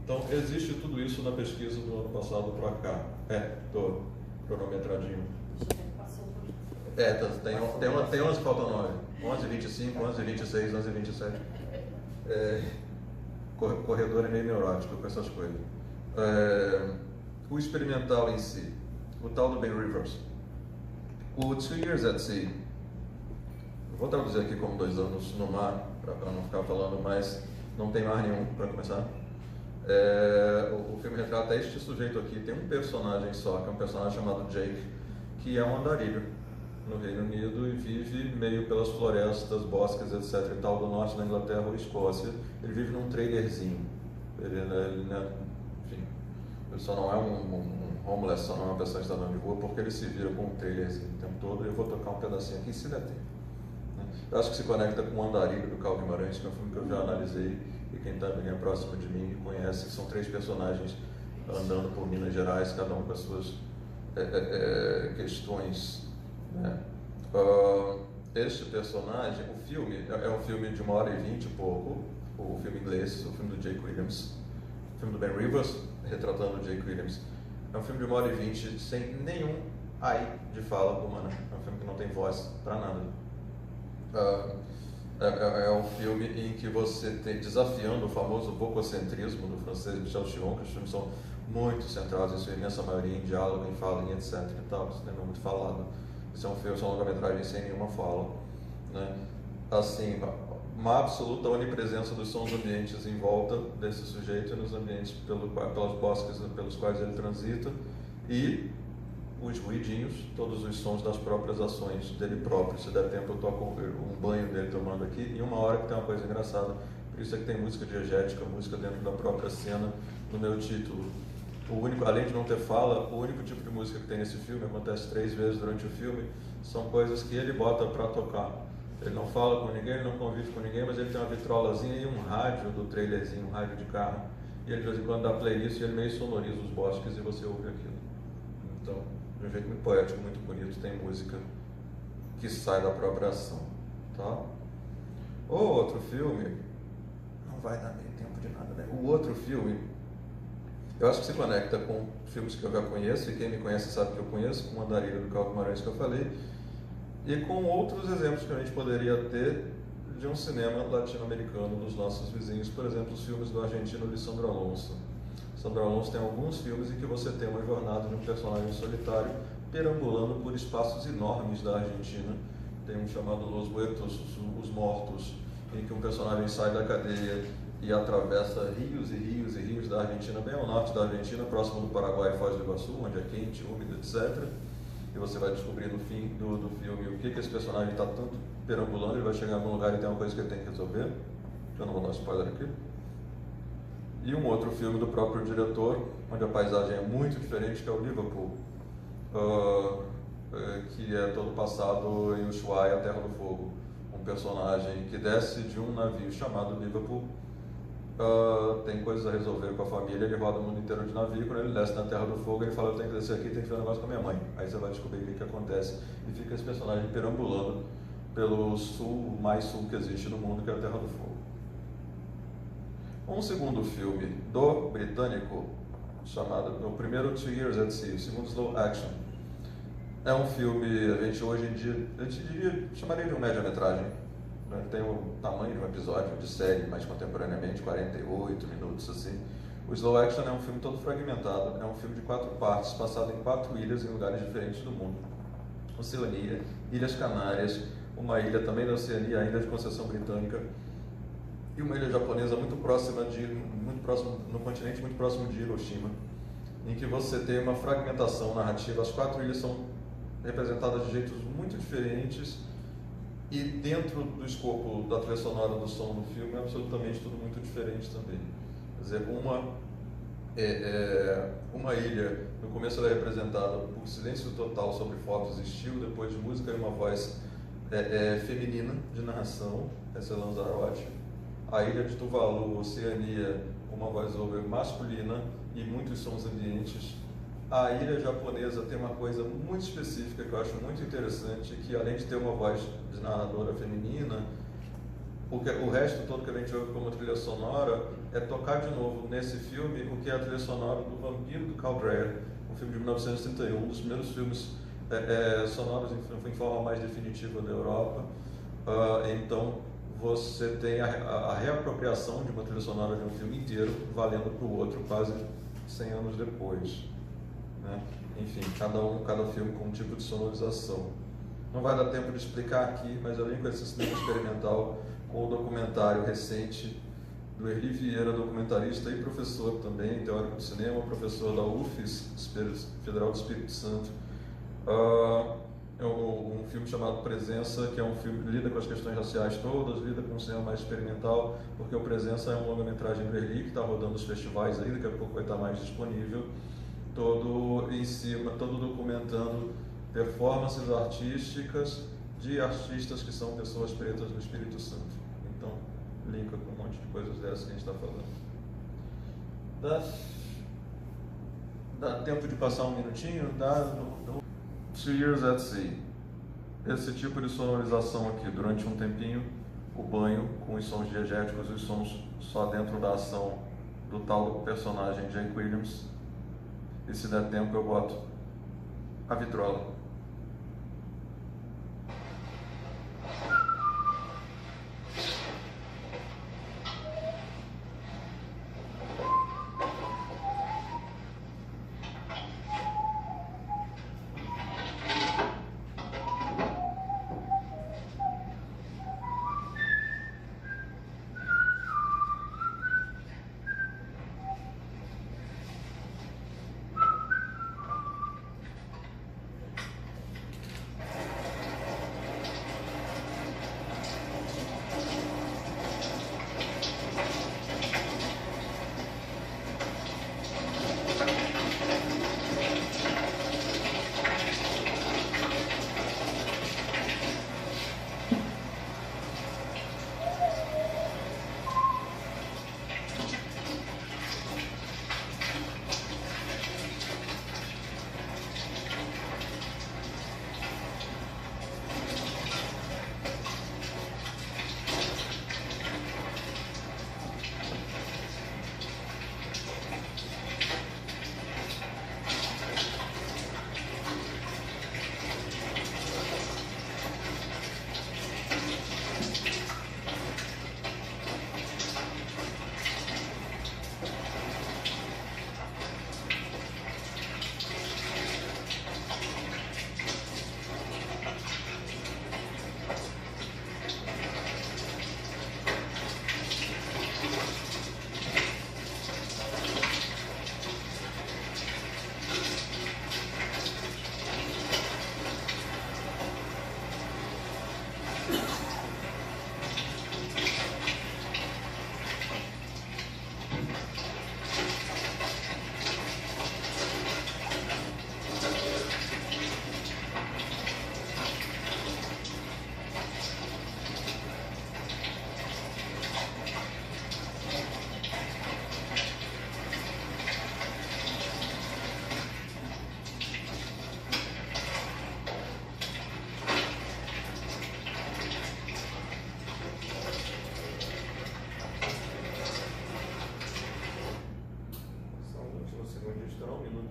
Então, existe tudo isso na pesquisa do ano passado para cá. cronometradinho. Passou por... Tem 11 que faltam 9. 11h25, 11h26, 11h27. Corredor é meio neurótico com essas coisas. O experimental em si, o tal do Ben Rivers. O 2 Years at Sea, eu vou traduzir aqui como 2 anos no mar, para não ficar falando, mas não tem mar nenhum para começar. O filme retrata este sujeito aqui, tem um personagem só, que é um personagem chamado Jake, que é um andarilho no Reino Unido e vive meio pelas florestas, bosques, etc. e tal, do norte da Inglaterra ou Escócia. Ele vive num trailerzinho. Enfim, ele só não é um homeless, só não é uma pessoa que está andando de rua, porque ele se vira com um trailerzinho o tempo todo. E eu vou tocar um pedacinho aqui, se der tempo. Eu acho que se conecta com o Andarilho do Carl Guimarães, que é um filme que eu já analisei, e quem está bem próximo de mim conhece, que são 3 personagens andando por Minas Gerais, cada um com as suas questões. Né? Este personagem, o filme, é um filme de 1h20 e pouco, o filme inglês, o filme do Jake Williams, o filme do Ben Rivers, retratando o Jake Williams. É um filme de 1h20 sem nenhum ai de fala humana, é um filme que não tem voz para nada. É um filme em que você tem, desafiando o famoso vococentrismo do francês Michel Chiron, que os filmes são muito centrados, em sua imensa maioria, em diálogo, em fala, em etc. e tal, isso não é muito falado. Isso é um filme, uma longa-metragem sem nenhuma fala. Né? Assim, uma absoluta onipresença dos sons ambientes em volta desse sujeito e nos ambientes pelos bosques pelos quais ele transita, e os ruidinhos, todos os sons das próprias ações dele próprio. Se der tempo eu toco um banho dele tomando aqui, e uma hora que tem uma coisa engraçada, por isso é que tem música diegética, música dentro da própria cena, no meu título. Além de não ter fala, o único tipo de música que tem nesse filme, acontece 3 vezes durante o filme, são coisas que ele bota para tocar. Ele não fala com ninguém, ele não convive com ninguém, mas ele tem uma vitrolazinha e um rádio do trailerzinho, um rádio de carro, e ele de vez em quando dá play nisso e ele meio sonoriza os bosques e você ouve aquilo. Então, de um jeito muito poético, muito bonito, tem música que sai da própria ação, tá? O outro filme, não vai dar meio tempo de nada, né? O outro filme, eu acho que se conecta com filmes que eu já conheço, e quem me conhece sabe que eu conheço, com o Andarilho do Carl Guimarães que eu falei, e com outros exemplos que a gente poderia ter de um cinema latino-americano dos nossos vizinhos, por exemplo, os filmes do argentino Lisandro Alonso. Sandro Alonso tem alguns filmes em que você tem uma jornada de um personagem solitário perambulando por espaços enormes da Argentina. Tem um chamado Los Muertos, Os Mortos, em que um personagem sai da cadeia e atravessa rios e rios e rios da Argentina, bem ao norte da Argentina, próximo do Paraguai e Foz do Iguaçu, onde é quente, úmido, etc. E você vai descobrir no fim do filme o que esse personagem está tanto perambulando. Ele vai chegar em algum lugar e tem uma coisa que ele tem que resolver. Eu não vou dar spoiler aqui. E um outro filme do próprio diretor, onde a paisagem é muito diferente, que é o Liverpool, que é todo passado em Ushuaia, a Terra do Fogo. Um personagem que desce de um navio chamado Liverpool, tem coisas a resolver com a família, ele roda o mundo inteiro de navio, quando ele desce na Terra do Fogo, ele fala, eu tenho que descer aqui, tem que fazer um negócio com a minha mãe. Aí você vai descobrir o que acontece, e fica esse personagem perambulando pelo sul, mais sul que existe no mundo, que é a Terra do Fogo. Um segundo filme do britânico, chamado, o primeiro 2 Years at Sea, o segundo Slow Action. É um filme, a gente hoje em dia, chamaria de um média-metragem, né? Tem o tamanho de um episódio de série, mais contemporaneamente, 48 minutos, assim. O Slow Action é um filme todo fragmentado, é um filme de 4 partes, passado em 4 ilhas em lugares diferentes do mundo. Oceania, Ilhas Canárias, uma ilha também da Oceania, ainda de concessão britânica, e uma ilha japonesa muito próximo no continente, muito próximo de Hiroshima, em que você tem uma fragmentação narrativa. As 4 ilhas são representadas de jeitos muito diferentes, e dentro do escopo da trilha sonora do som do filme é absolutamente tudo muito diferente também. Quer dizer, uma ilha, no começo ela é representada por silêncio total sobre fotos e estilo, depois de música e uma voz feminina de narração, essa é Lanzarote. A ilha de Tuvalu, Oceania, uma voz-over masculina e muitos sons ambientes. A ilha japonesa tem uma coisa muito específica que eu acho muito interessante, que além de ter uma voz de narradora feminina, o resto todo que a gente ouve como trilha sonora é tocar de novo nesse filme o que é a trilha sonora do Vampiro do Carl Dreyer, um filme de 1931, um dos primeiros filmes sonoros em forma mais definitiva da Europa. Então você tem a reapropriação de uma trilha sonora de um filme inteiro valendo para o outro quase 100 anos depois, né? Enfim, cada filme com um tipo de sonorização. Não vai dar tempo de explicar aqui, mas eu linko esse cinema experimental com o documentário recente do Erli Vieira, documentarista e professor também, teórico do cinema, professor da UFES, Federal do Espírito Santo. É um filme chamado Presença, que é um filme que lida com as questões raciais todas, lida com um cinema mais experimental, porque o Presença é um longa-metragem do Erli que está rodando nos festivais aí, daqui a pouco vai estar mais disponível, todo documentando performances artísticas de artistas que são pessoas pretas no Espírito Santo. Então, linka com um monte de coisas dessas que a gente está falando. Dá tempo de passar um minutinho? Dá. 2 Years at Sea. Esse tipo de sonorização aqui, durante um tempinho, o banho com os sons diegéticos e os sons só dentro da ação do tal do personagem Jake Williams. E se der tempo eu boto a vitrola.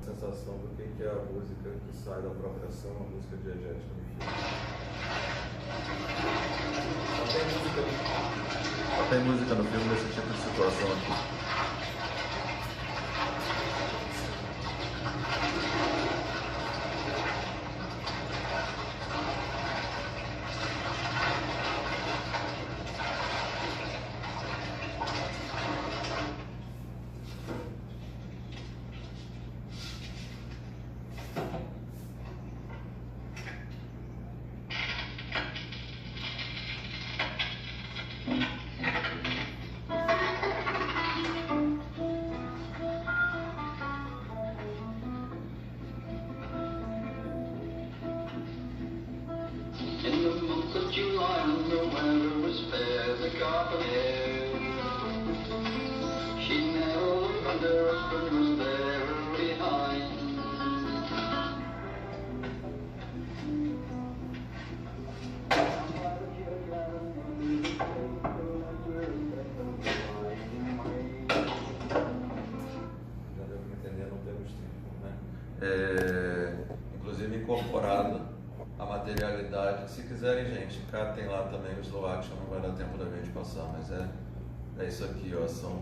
Sensação do que é a música que sai da própria ação, a música diegética do filme. Só tem música no filme nesse tipo de situação aqui. a materialidade. Se quiserem, gente, cá tem lá também o slow action, não vai dar tempo da gente passar, mas é isso aqui, ó, são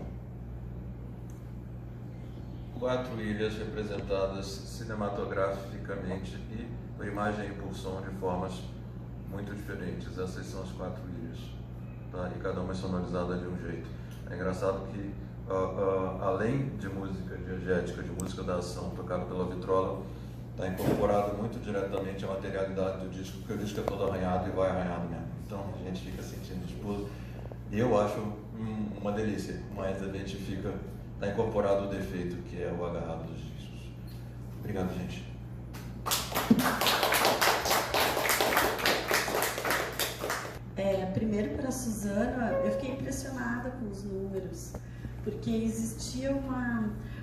4 ilhas representadas cinematograficamente e por imagem e por som de formas muito diferentes. Essas são as 4 ilhas, tá? E cada uma é sonorizada de um jeito. É engraçado que além de música diegética, de música da ação tocada pela vitrola, está incorporado muito diretamente a materialidade do disco, porque o disco é todo arranhado e vai arranhado mesmo. Então a gente fica sentindo, tipo, eu acho uma delícia, mas a gente está incorporado o defeito, que é o agarrado dos discos. Obrigado, gente. Primeiro, para a Suzana, eu fiquei impressionada com os números, porque existia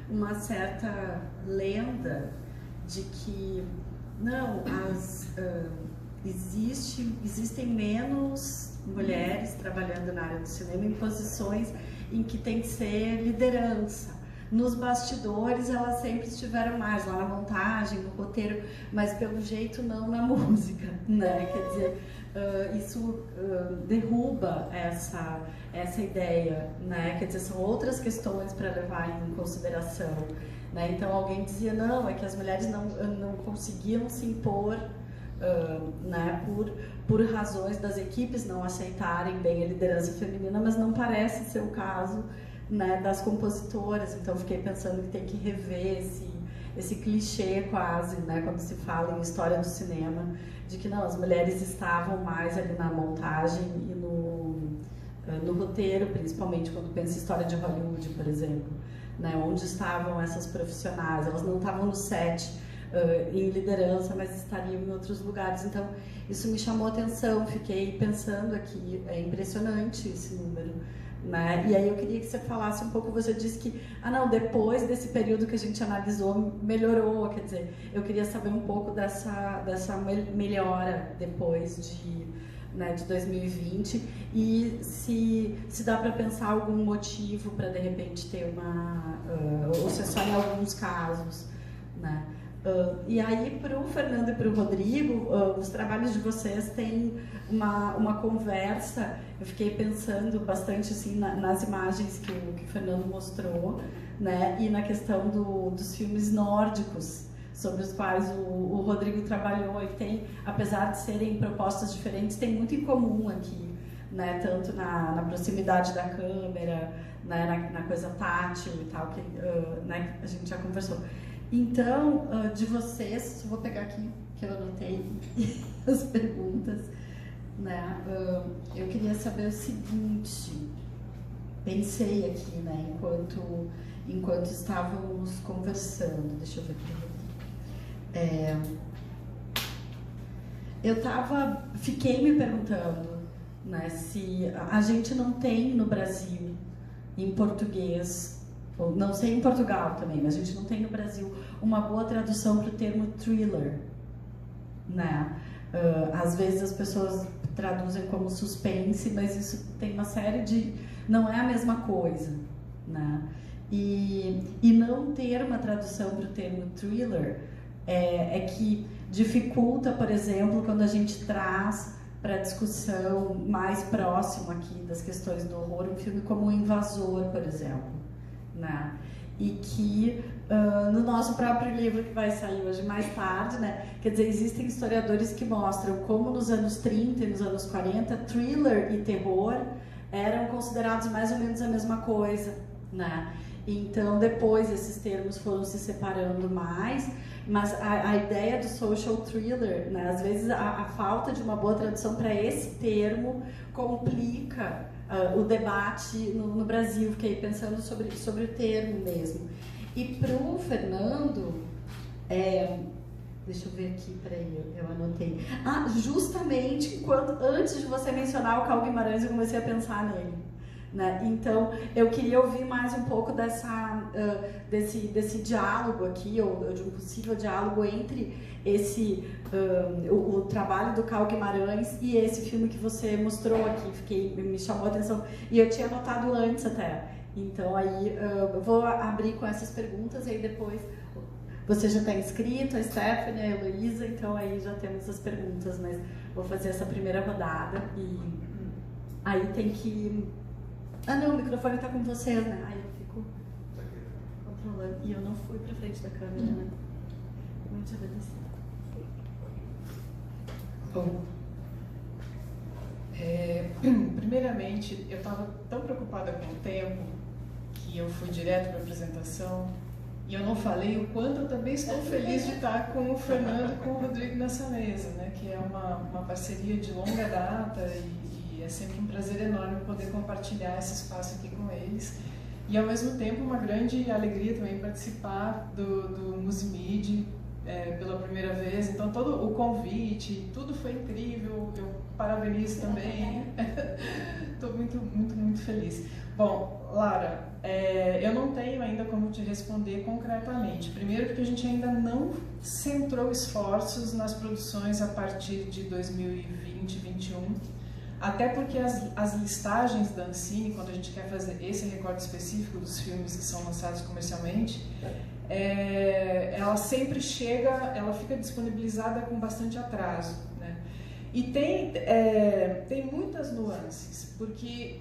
uma certa lenda de que não, existem menos mulheres trabalhando na área do cinema em posições em que tem que ser liderança. Nos bastidores elas sempre estiveram mais, lá na montagem, no roteiro, mas pelo jeito não na música, né? Quer dizer, isso derruba essa ideia, né? Quer dizer, são outras questões para levar em consideração, né? Então alguém dizia, não, é que as mulheres não conseguiam se impor, né? Por razões das equipes não aceitarem bem a liderança feminina, mas não parece ser o caso, né, das compositoras. Então fiquei pensando que tem que rever esse clichê quase, né, quando se fala em história do cinema, de que não, as mulheres estavam mais ali na montagem e no roteiro, principalmente quando pensa em história de Hollywood, por exemplo, né, onde estavam essas profissionais. Elas não estavam no set em liderança, mas estariam em outros lugares. Então isso me chamou a atenção, fiquei pensando aqui, é impressionante esse número, né? E aí eu queria que você falasse um pouco, você disse que, não, depois desse período que a gente analisou, melhorou, quer dizer, eu queria saber um pouco dessa melhora depois de 2020 e se dá para pensar algum motivo para de repente ter ou se é só em alguns casos, né? E aí, para o Fernando e para o Rodrigo, os trabalhos de vocês têm uma conversa. Eu fiquei pensando bastante assim, nas imagens que o Fernando mostrou, né, e na questão dos filmes nórdicos, sobre os quais o Rodrigo trabalhou, e tem, apesar de serem propostas diferentes, tem muito em comum aqui, né, tanto na proximidade da câmera, né, na coisa tátil e tal, que né, a gente já conversou. Então, de vocês, vou pegar aqui, que eu anotei as perguntas, né? Eu queria saber o seguinte, pensei aqui, né, enquanto estávamos conversando, deixa eu ver aqui. Fiquei me perguntando, né, se a gente não tem no Brasil, em português, não sei em Portugal também, mas a gente não tem no Brasil uma boa tradução para o termo thriller, né? Às vezes as pessoas traduzem como suspense, mas isso tem uma série de... não é a mesma coisa, né? E não ter uma tradução para o termo thriller é que dificulta, por exemplo, quando a gente traz para a discussão mais próximo aqui das questões do horror, um filme como O Invasor, por exemplo. Né? E que no nosso próprio livro, que vai sair hoje mais tarde, né? Quer dizer, existem historiadores que mostram como nos anos 30 e nos anos 40 thriller e terror eram considerados mais ou menos a mesma coisa, né? Então depois esses termos foram se separando mais, mas a ideia do social thriller, né? Às vezes a falta de uma boa tradução para esse termo complica o debate no Brasil. Fiquei pensando sobre o termo mesmo. E para o Fernando, deixa eu ver aqui, peraí, eu anotei. Justamente antes de você mencionar o Carl Guimarães, eu comecei a pensar nele, né? Então, eu queria ouvir mais um pouco desse diálogo aqui, ou de um possível diálogo entre o trabalho do Carl Guimarães e esse filme que você mostrou aqui, me chamou a atenção, e eu tinha anotado antes até. Então aí eu vou abrir com essas perguntas e aí depois Você já está inscrito, a Stephanie, a Heloísa, então aí já temos as perguntas, mas vou fazer essa primeira rodada e aí tem que... Ah não, o microfone está com vocês, né? Aí eu fico controlando. E eu não fui para frente da câmera, né? Muito agradecida. Bom, primeiramente, eu estava tão preocupada com o tempo que eu fui direto para a apresentação e eu não falei o quanto eu também estou feliz de estar com o Fernando e com o Rodrigo nessa mesa, né? Que é uma parceria de longa data e é sempre um prazer enorme poder compartilhar esse espaço aqui com eles. E ao mesmo tempo uma grande alegria também participar do Musimid pela primeira vez. Então todo o convite, tudo foi incrível, eu parabenizo também. Estou muito feliz. Bom, Lara, eu não tenho ainda como te responder concretamente. Primeiro porque a gente ainda não centrou esforços nas produções a partir de 2020, 2021. Até porque as listagens da Ancine, quando a gente quer fazer esse recorte específico dos filmes que são lançados comercialmente, ela sempre ela fica disponibilizada com bastante atraso, né? E tem muitas nuances, porque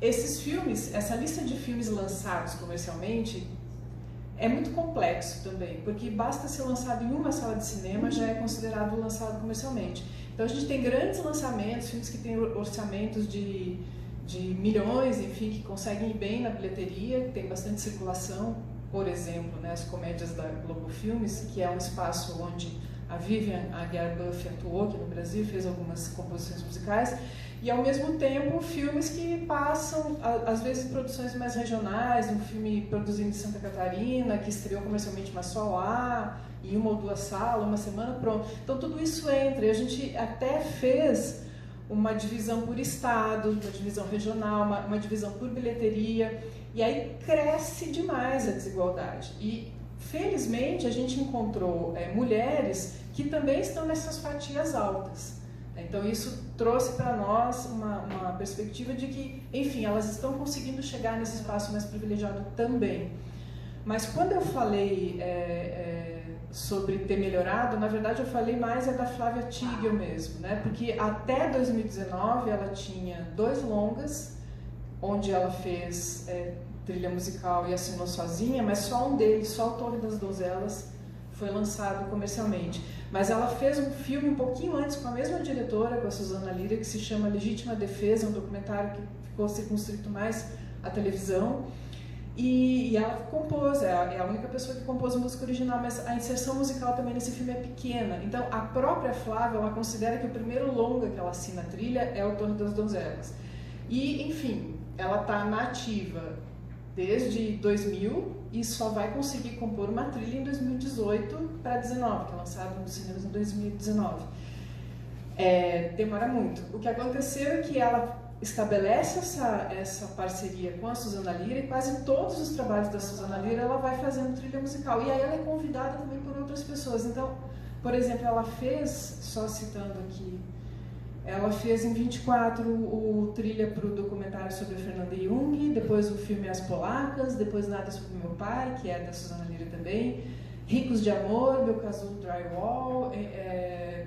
esses filmes, essa lista de filmes lançados comercialmente é muito complexo também, porque basta ser lançado em uma sala de cinema já é considerado lançado comercialmente. Então a gente tem grandes lançamentos, filmes que têm orçamentos de milhões, enfim, que conseguem ir bem na bilheteria, que tem bastante circulação. Por exemplo, né, as comédias da Globo Filmes, que é um espaço onde a Vivian Aguiar Buff atuou aqui no Brasil, fez algumas composições musicais, e ao mesmo tempo filmes que passam, às vezes produções mais regionais, um filme produzido em Santa Catarina, que estreou comercialmente mas só lá, em uma ou duas salas, uma semana, pronto. Então tudo isso entra, e a gente até fez uma divisão por estado, uma divisão regional, uma divisão por bilheteria, e aí cresce demais a desigualdade. E felizmente a gente encontrou mulheres que também estão nessas fatias altas. Então isso trouxe para nós uma perspectiva de que, enfim, elas estão conseguindo chegar nesse espaço mais privilegiado também. Mas quando eu falei sobre ter melhorado, na verdade eu falei mais da Flávia Tigel mesmo, né? Porque até 2019 ela tinha 2 longas, onde ela fez trilha musical e assinou sozinha, mas só um deles, só o Torre das Donzelas, foi lançado comercialmente. Mas ela fez um filme um pouquinho antes com a mesma diretora, com a Suzana Lira, que se chama Legítima Defesa, um documentário que ficou circunscrito mais à televisão. E ela compôs, é a única pessoa que compôs a música original, mas a inserção musical também nesse filme é pequena. Então a própria Flávia, ela considera que o primeiro longa que ela assina a trilha é o Torre das Donzelas. E, enfim, ela está na ativa desde 2000 e só vai conseguir compor uma trilha em 2018 para 2019, que é lançado nos cinemas em 2019. Demora muito. O que aconteceu é que ela estabelece essa parceria com a Suzana Lira e quase todos os trabalhos da Suzana Lira ela vai fazendo trilha musical. E aí ela é convidada também por outras pessoas. Então, por exemplo, ela fez, só citando aqui, ela fez em 24 o trilha para o documentário sobre a Fernanda Jung, depois o filme As Polacas, depois Nada Sobre Meu Pai, que é da Suzana Lira também, Ricos de Amor, Meu Casulo Drywall,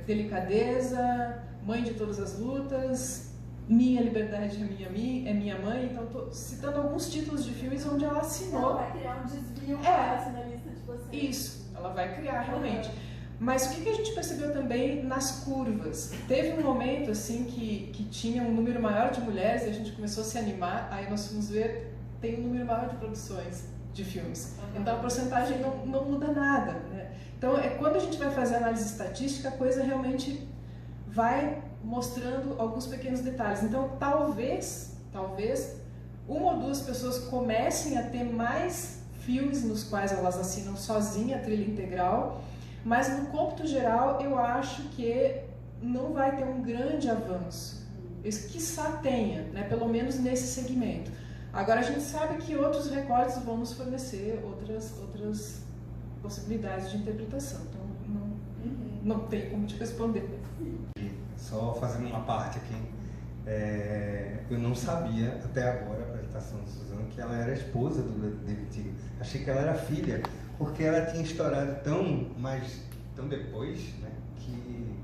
Delicadeza, Mãe de Todas as Lutas, Minha Liberdade é Minha Mãe. Então estou citando alguns títulos de filmes onde ela assinou. Ela vai criar um desvio na lista de vocês. Isso, ela vai criar realmente. Mas o que a gente percebeu também nas curvas? Teve um momento assim que tinha um número maior de mulheres e a gente começou a se animar, aí nós fomos ver, tem um número maior de produções de filmes. Então a porcentagem não muda nada, né? Então quando a gente vai fazer análise estatística, a coisa realmente vai mostrando alguns pequenos detalhes. Então talvez uma ou duas pessoas comecem a ter mais filmes nos quais elas assinam sozinha a trilha integral, mas no cômputo geral eu acho que não vai ter um grande avanço. Quiçá tenha, né? Pelo menos nesse segmento. Agora a gente sabe que outros recortes vão nos fornecer outras possibilidades de interpretação. Então não tem como te responder. Só fazendo uma parte aqui, eu não sabia até agora, a apresentação de Suzana, que ela era esposa do David Tigel. Achei que ela era filha. porque ela tinha estourado tão depois, né, que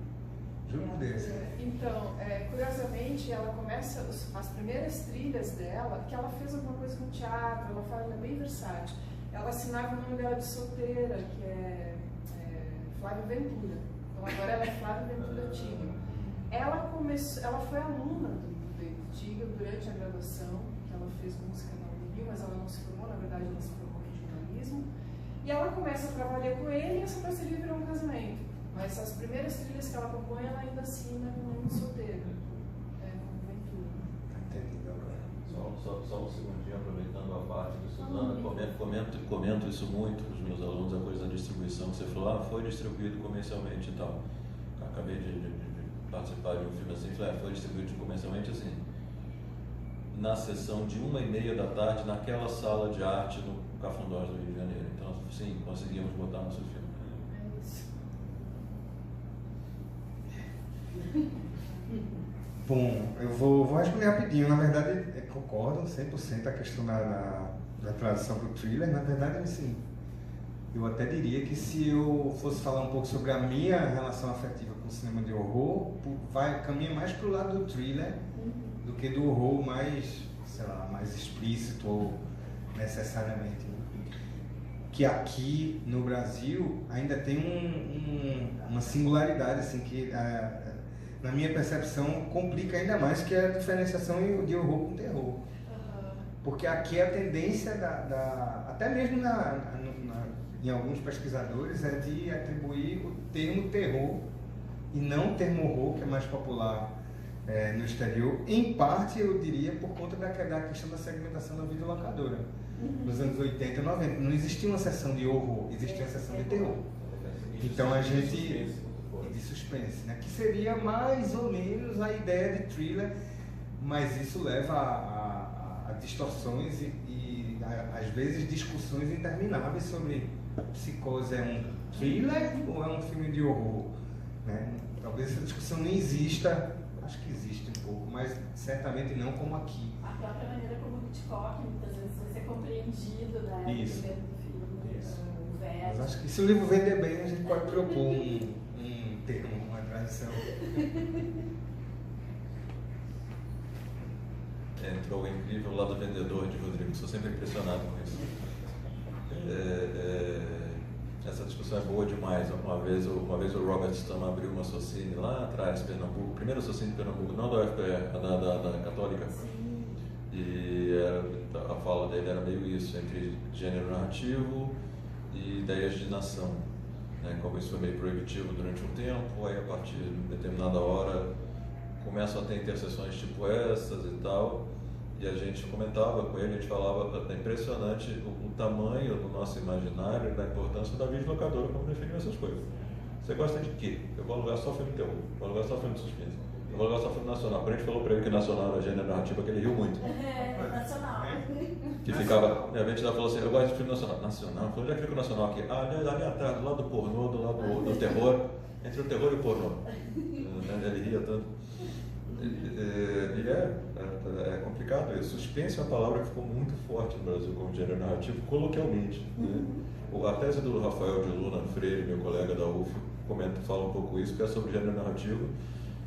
juro por Deus. Então, curiosamente, ela começa as primeiras trilhas dela, que ela fez alguma coisa com teatro, ela é bem versátil. Ela assinava o nome dela de solteira, que é Flávia Ventura. Então agora ela é Flávia Ventura Tigre. Ela foi aluna do David Tigre durante a graduação, que ela fez música na UNB, mas ela não se formou, na verdade ela se formou em jornalismo. E ela começa a trabalhar com ele e essa parceria virou um casamento. Mas as primeiras trilhas que ela compõe, ela ainda assina com o nome de solteira, como Ventura. Entendi agora. Só um segundinho, aproveitando a parte do Suzana, comento isso muito com os meus alunos, a coisa da distribuição, que você falou, foi distribuído comercialmente e tal. Acabei de participar de um filme assim, foi distribuído comercialmente assim, na sessão de 1h30 da tarde, naquela sala de arte no Cafundós do Rio de Janeiro. Então, sim, conseguimos botar nosso filme. Bom, eu vou responder rapidinho. Na verdade, concordo 100% a questão da tradução para o thriller. Na verdade, assim, eu até diria que se eu fosse falar um pouco sobre a minha relação afetiva com o cinema de horror, caminha mais para o lado do thriller do que do horror mais, sei lá, mais explícito ou necessariamente. Que aqui no Brasil ainda tem uma singularidade, assim, que na minha percepção complica ainda mais, que é a diferenciação de horror com terror. Porque aqui a tendência até mesmo em alguns pesquisadores, é de atribuir o termo terror e não o termo horror, que é mais popular no exterior, em parte, eu diria, por conta da questão da segmentação da videolocadora. Nos anos 80 e 90, não existia uma seção de horror, existia uma seção de terror. Então a gente... de suspense, né? Que seria mais ou menos a ideia de thriller, mas isso leva a distorções e às vezes discussões intermináveis sobre Psicose é um thriller ou é um filme de horror, né? Talvez essa discussão nem exista, acho que existe um pouco, mas certamente não como aqui. A própria maneira como o Hitchcock muitas vezes vai ser compreendido, né? Isso. Dentro do filme, Isso. o verso. Mas acho que se o livro vender bem, a gente pode propor um termo, uma tradução. Entrou o incrível lado vendedor de Rodrigo, sou sempre impressionado com isso. Essa discussão é boa demais. Uma vez o Robert Stam abriu uma Socine lá atrás, Pernambuco, primeira Socine de Pernambuco, não da UFPR, da Católica. Sim. E a fala dele era meio isso, entre gênero narrativo e ideias de nação. Né? Como isso foi meio proibitivo durante um tempo, aí a partir de determinada hora começam a ter interseções tipo essas e tal. E a gente comentava com ele, a gente falava, é impressionante o tamanho do nosso imaginário e da importância da videolocadora como definir essas coisas. Você gosta de quê? Eu vou alugar só filme de terror, vou alugar só filme de suspense, eu vou alugar só filme nacional. Quando a gente falou para ele que nacional era gênero narrativa, que ele riu muito. Nacional. Que ficava, a gente falou assim, eu gosto de filme nacional. Nacional? Falou, onde é que fica o nacional aqui? Ali atrás, do lado do pornô, do lado do terror, entre o terror e o pornô. Ele ria tanto. E é complicado isso. Suspense é uma palavra que ficou muito forte no Brasil como gênero narrativo, coloquialmente. Né? A tese do Rafael de Luna Freire, meu colega da UF, fala um pouco isso, que é sobre gênero narrativo.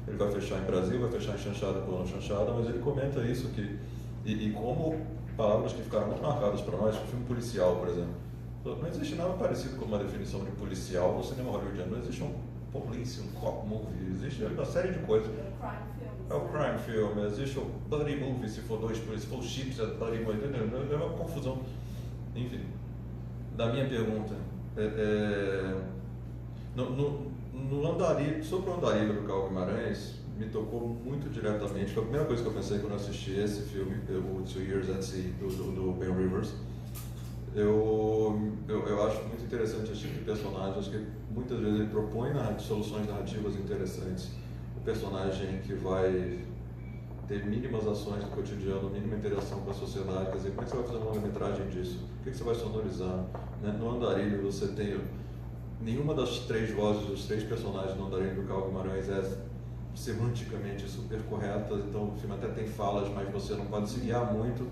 Ele vai fechar em Brasil, vai fechar em Chanchada por não Chanchada, mas ele comenta isso, e como palavras que ficaram muito marcadas para nós, filme policial, por exemplo. Não existe nada parecido com uma definição de policial no cinema hollywoodiano. Não existe um police, um cop movie, existe uma série de coisas. É o crime film, existe o buddy movie, se for chips, é buddy movie, é uma confusão. Enfim, da minha pergunta, no Andarilho, sobre o Andarilho do Carlos Guimarães, me tocou muito diretamente. Foi a primeira coisa que eu pensei quando eu assisti esse filme, o 2 Years at Sea, do Ben Rivers. Eu acho muito interessante esse tipo de personagem. Acho que muitas vezes ele propõe soluções narrativas interessantes. O personagem que vai ter mínimas ações do cotidiano, mínima interação com a sociedade. Quer dizer, como é que você vai fazer uma longa-metragem disso? O que você vai sonorizar? Né? No Andarilho você tem... Nenhuma das três vozes dos três personagens no Andarilho do Carlos Guimarães é semanticamente super correta. Então o filme até tem falas, mas você não pode se guiar muito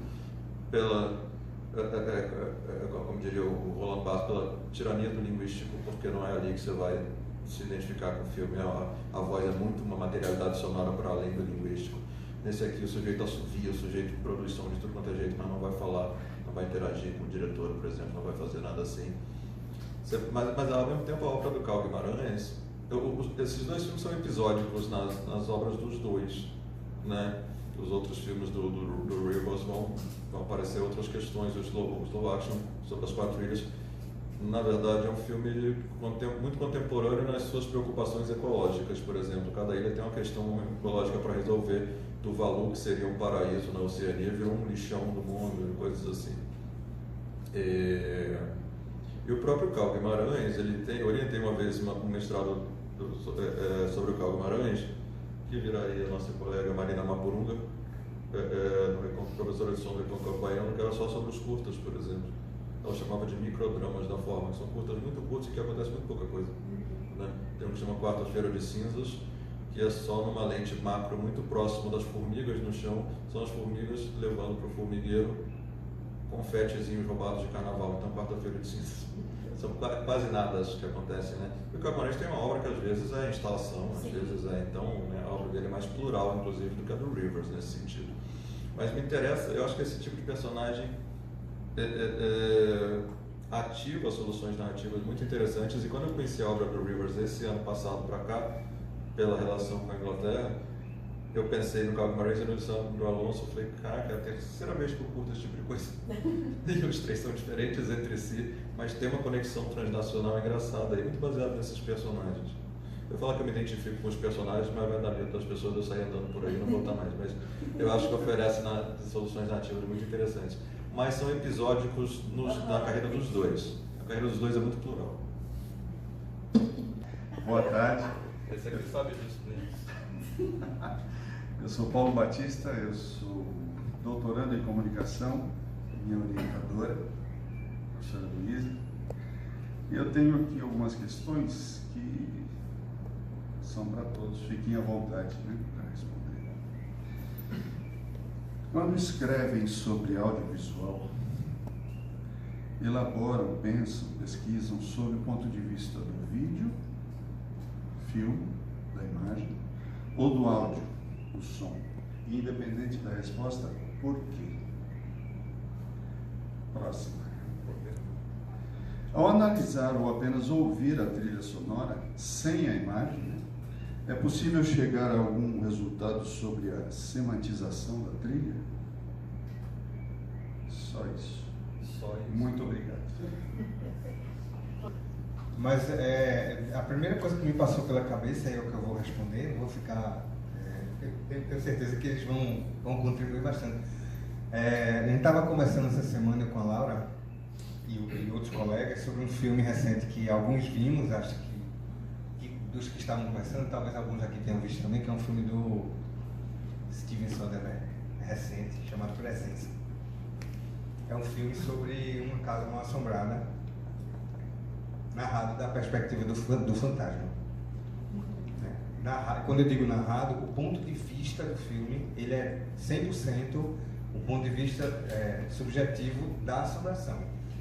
como diria o Roland Barthes, pela tirania do linguístico, porque não é ali que você vai se identificar com o filme. A voz é muito uma materialidade sonora para além do linguístico. Nesse aqui o sujeito assovia, o sujeito produz som de tudo quanto é jeito, mas não vai falar, não vai interagir com o diretor, por exemplo, não vai fazer nada assim. Mas ao mesmo tempo a obra do Carl Guimarães, esses dois filmes são episódicos nas obras dos dois, né? Os outros filmes do Rivers vão aparecer outras questões, o Slow Action sobre as 4 ilhas, na verdade é um filme muito contemporâneo nas suas preocupações ecológicas, por exemplo. Cada ilha tem uma questão ecológica para resolver. Tuvalu, que seria um paraíso na Oceania, virou um lixão do mundo, coisas assim. E o próprio Carl Guimarães, eu orientei uma vez um mestrado sobre o Carl Guimarães, que viraria a nossa colega Marina Mapurunga, professora de som do Recôncavo Baiano, que era só sobre os curtas, por exemplo. Ela chamava de microdramas da forma, que são curtas muito curtas e que acontece muito pouca coisa. Né? Tem um que chama Quarta-feira de Cinzas, que é só numa lente macro muito próximo das formigas no chão, são as formigas levando para o formigueiro confetezinhos roubados de carnaval. Então, Quarta-feira de Cinzas. São quase nada que acontecem, né? E o Guimarães tem uma obra que às vezes é instalação, às vezes é, então, né, a obra dele é mais plural, inclusive, do que a do Rivers, nesse sentido. Mas me interessa, eu acho que esse tipo de personagem ativa soluções narrativas muito interessantes, e quando eu conheci a obra do Rivers esse ano passado para cá, pela relação com a Inglaterra, eu pensei no Carl Guimarães e no Lisandro Alonso. Eu falei, caraca, é a terceira vez que eu curto esse tipo de coisa. E os três são diferentes entre si, mas tem uma conexão transnacional engraçada, e muito baseada nesses personagens. Eu falo que eu me identifico com os personagens, mas vai dar medo das pessoas eu sair andando por aí e não voltar mais. Mas eu acho que oferece soluções narrativas muito interessantes. Mas são episódicos na carreira dos dois. A carreira dos dois é muito plural. Boa tarde. Esse aqui sabe disso, né? Eu sou Paulo Batista, eu sou doutorando em comunicação, minha orientadora, professora Luísa. E eu tenho aqui algumas questões que são para todos, fiquem à vontade, né, para responder. Quando escrevem sobre audiovisual, elaboram, pensam, pesquisam sobre o ponto de vista do vídeo, filme, da imagem, ou do áudio, do som. E, independente da resposta, por quê? Próxima. Ao analisar ou apenas ouvir a trilha sonora, sem a imagem, né, é possível chegar a algum resultado sobre a semantização da trilha? Só isso. Só isso. Muito obrigado. Mas a primeira coisa que me passou pela cabeça, é o que eu vou responder, eu vou ficar... tenho certeza que eles vão contribuir bastante. A gente estava conversando essa semana com a Laura e outros colegas sobre um filme recente que alguns vimos, acho que dos que estavam conversando, talvez alguns aqui tenham visto também, que é um filme do Steven Soderbergh, recente, chamado Presença. É um filme sobre uma casa mal assombrada, narrado da perspectiva do fantasma. Quando eu digo narrado, o ponto de vista do filme, ele é 100% o ponto de vista subjetivo da assombração.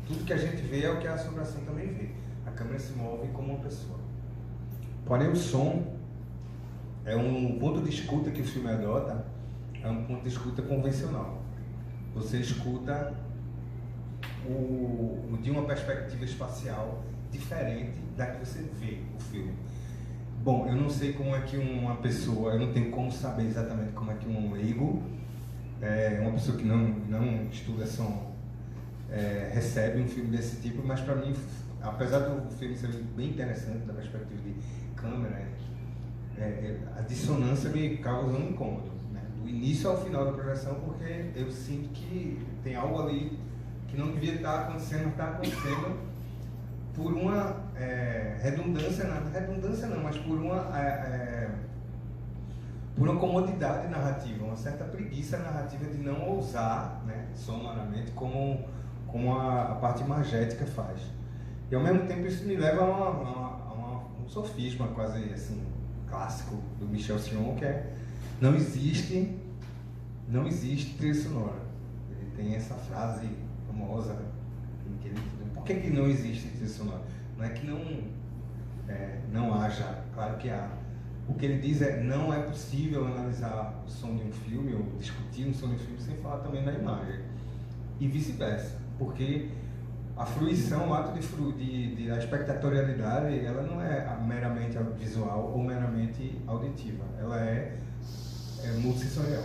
Tudo que a gente vê é o que a assombração também vê. A câmera se move como uma pessoa. Porém, o som é um ponto de escuta que o filme adota, é um ponto de escuta convencional. Você escuta de uma perspectiva espacial diferente da que você vê o filme. Bom, eu não sei como é que uma pessoa, eu não tenho como saber exatamente como é que um leigo, uma pessoa que não estuda som, recebe um filme desse tipo, mas para mim, apesar do filme ser bem interessante da perspectiva de câmera, a dissonância me causa um incômodo, né? Do início ao final da projeção, porque eu sinto que tem algo ali que não devia estar acontecendo, mas está acontecendo por uma redundância não, mas por uma comodidade narrativa, uma certa preguiça narrativa de não ousar, né, sonoramente, como a parte imagética faz. E ao mesmo tempo isso me leva a um sofisma quase assim, clássico do Michel Sion, que é não existe trilha sonora. Ele tem essa frase famosa. Por que não existe trilha sonora? Não é que não haja, claro que há. O que ele diz não é possível analisar o som de um filme ou discutir um som de um filme sem falar também da imagem. E vice-versa, porque a fruição, o ato da espectatorialidade, ela não é meramente visual ou meramente auditiva, ela é multissensorial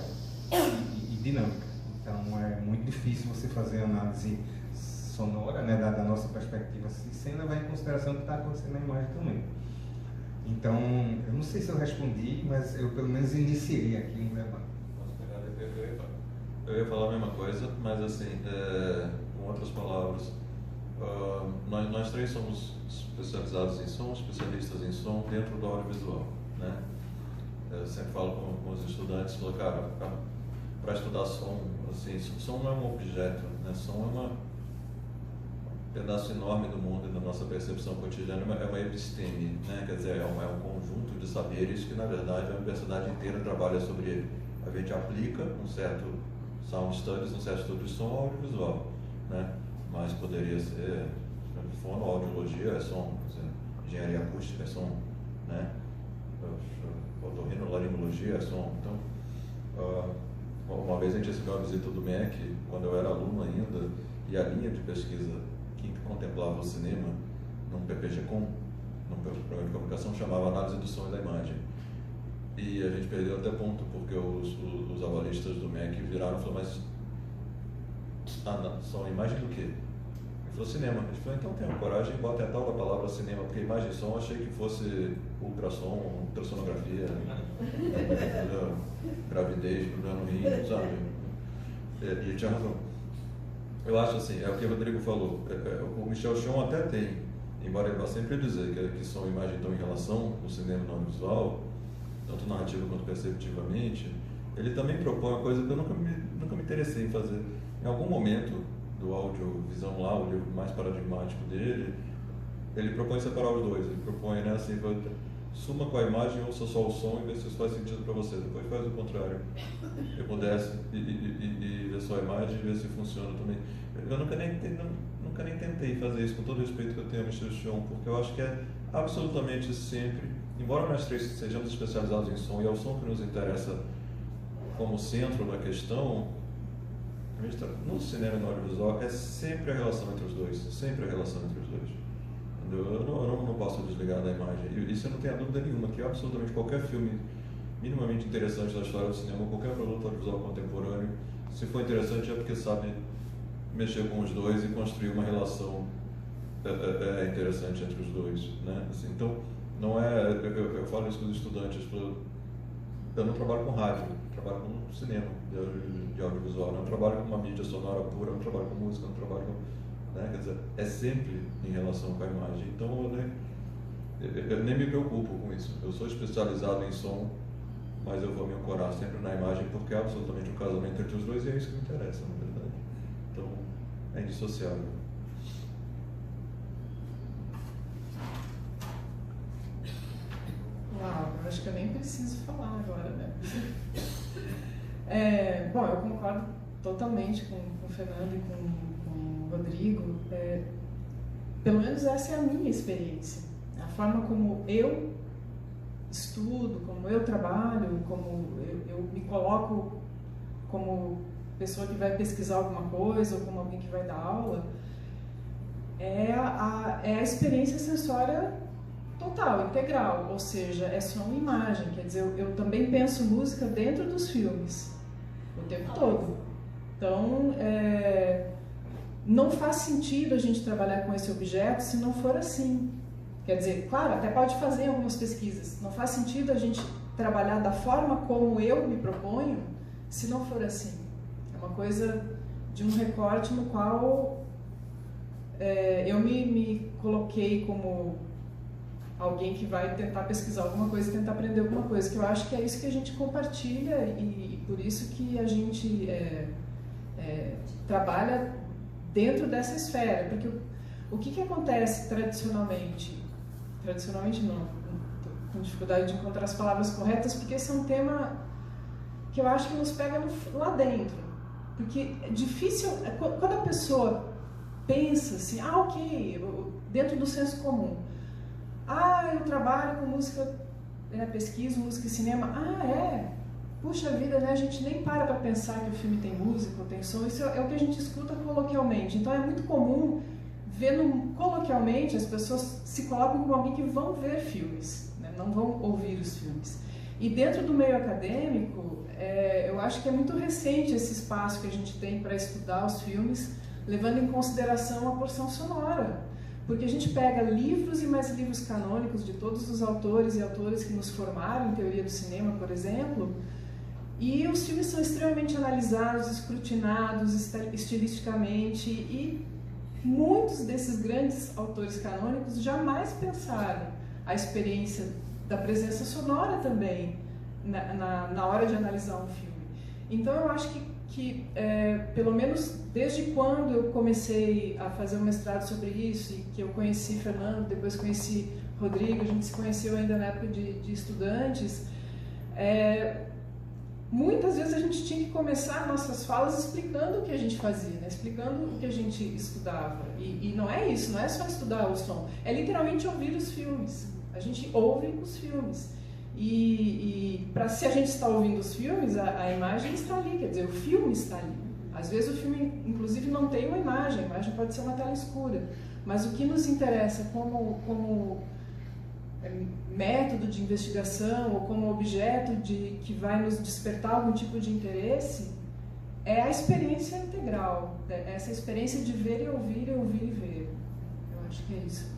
e dinâmica. Então é muito difícil você fazer análise sonora, né, da nossa perspectiva, sem levar em consideração o que está acontecendo na imagem também. Então, eu não sei se eu respondi, mas eu pelo menos iniciei aqui um debate. Eu ia falar a mesma coisa, mas assim, com outras palavras, nós três somos especializados em som, especialistas em som dentro do audiovisual, né? Eu sempre falo com os estudantes, falo, cara, para estudar som, assim, som não é um objeto, né? Som é um pedaço enorme do mundo e da nossa percepção cotidiana, é uma episteme, né? Quer dizer, é um conjunto de saberes que, na verdade, a universidade inteira trabalha sobre ele. A gente aplica um certo sound studies, um certo estudo de som ao audiovisual, né? Mas poderia ser fonoaudiologia, é som, engenharia acústica é som, né? Otorrinolaringologia é som. Então, uma vez a gente recebeu uma visita do MEC, quando eu era aluno ainda, e a linha de pesquisa que contemplava o cinema, num PPG-Com, num programa de comunicação, chamava Análise do Som e da Imagem. E a gente perdeu até ponto, porque os avalistas do MEC viraram e falaram, mas som e imagem do quê? Ele falou cinema. A gente falou, então tenha coragem e bota a tal da palavra cinema, porque imagem e som eu achei que fosse ultrassom, ultrassonografia, gravidez, problema no rim, sabe? E tinha razão. Eu acho assim, é o que o Rodrigo falou, o Michel Chon até tem, embora ele vá sempre dizer que som e imagem estão em relação no cinema e no audiovisual, tanto narrativa quanto perceptivamente, ele também propõe uma coisa que eu nunca me interessei em fazer. Em algum momento do Audiovisão lá, o livro mais paradigmático dele, ele propõe separar os dois. Ele propõe, né, assim, suma com a imagem, ouça só o som e vê se isso faz sentido para você. Depois faz o contrário. Eu pudesse e ver só a imagem e ver se funciona também. Eu nunca nem tentei fazer isso, com todo o respeito que eu tenho ao Michel Chon, porque eu acho que é absolutamente sempre, embora nós três sejamos especializados em som e é o som que nos interessa como centro da questão, no cinema e no audiovisual é sempre a relação entre os dois, sempre a relação entre os dois. Eu não posso desligar da imagem. E isso eu não tenho dúvida nenhuma, que absolutamente qualquer filme minimamente interessante da história do cinema, qualquer produto audiovisual contemporâneo, se for interessante é porque sabe mexer com os dois e construir uma relação interessante entre os dois, né? Assim, então, não é, eu falo isso com os estudantes, eu não trabalho com rádio, eu trabalho com cinema de audiovisual, não trabalho com uma mídia sonora pura, não trabalho com música, não trabalho com, né? Quer dizer, é sempre em relação com a imagem. Então, eu nem me preocupo com isso. Eu sou especializado em som, mas eu vou me ancorar sempre na imagem porque é absolutamente um casamento entre os dois e é isso que me interessa, na verdade. Então, é indissociável. Uau, eu acho que eu nem preciso falar agora, né? Bom, eu concordo totalmente com o Fernando e com o Rodrigo. Pelo menos essa é a minha experiência. A forma como eu estudo, como eu trabalho, como eu me coloco como pessoa que vai pesquisar alguma coisa ou como alguém que vai dar aula, é a experiência sensória total, integral, ou seja, é som e imagem. Quer dizer, eu também penso música dentro dos filmes, o tempo todo. Então, não faz sentido a gente trabalhar com esse objeto se não for assim. Quer dizer, claro, até pode fazer algumas pesquisas, não faz sentido a gente trabalhar da forma como eu me proponho se não for assim. É uma coisa de um recorte no qual eu me coloquei como alguém que vai tentar pesquisar alguma coisa, tentar aprender alguma coisa, que eu acho que é isso que a gente compartilha e por isso que a gente trabalha dentro dessa esfera, porque o que acontece tradicionalmente não, com dificuldade de encontrar as palavras corretas, porque esse é um tema que eu acho que nos pega lá dentro. Porque é difícil, quando a pessoa pensa assim, ok, dentro do senso comum, eu trabalho com música, pesquiso música e cinema, puxa vida, né? A gente nem para pensar que o filme tem música ou tem som, isso é o que a gente escuta coloquialmente. Então é muito comum ver coloquialmente as pessoas se colocam como alguém que vão ver filmes, né? Não vão ouvir os filmes. E dentro do meio acadêmico, eu acho que é muito recente esse espaço que a gente tem para estudar os filmes, levando em consideração a porção sonora. Porque a gente pega livros e mais livros canônicos de todos os autores e autores que nos formaram em teoria do cinema, por exemplo, e os filmes são extremamente analisados, escrutinados estilisticamente, e muitos desses grandes autores canônicos jamais pensaram a experiência da presença sonora também na hora de analisar um filme. Então eu acho que pelo menos desde quando eu comecei a fazer um mestrado sobre isso, e que eu conheci Fernando, depois conheci Rodrigo, a gente se conheceu ainda na época de estudantes, muitas vezes a gente tinha que começar nossas falas explicando o que a gente fazia, né? Explicando o que a gente estudava. E não é isso, não é só estudar o som, é literalmente ouvir os filmes. A gente ouve os filmes. Se a gente está ouvindo os filmes, a imagem está ali, quer dizer, o filme está ali. Às vezes o filme, inclusive, não tem uma imagem, a imagem pode ser uma tela escura. Mas o que nos interessa como método de investigação ou como objeto que vai nos despertar algum tipo de interesse é a experiência integral, essa experiência de ver e ouvir e ver. Eu acho que é isso.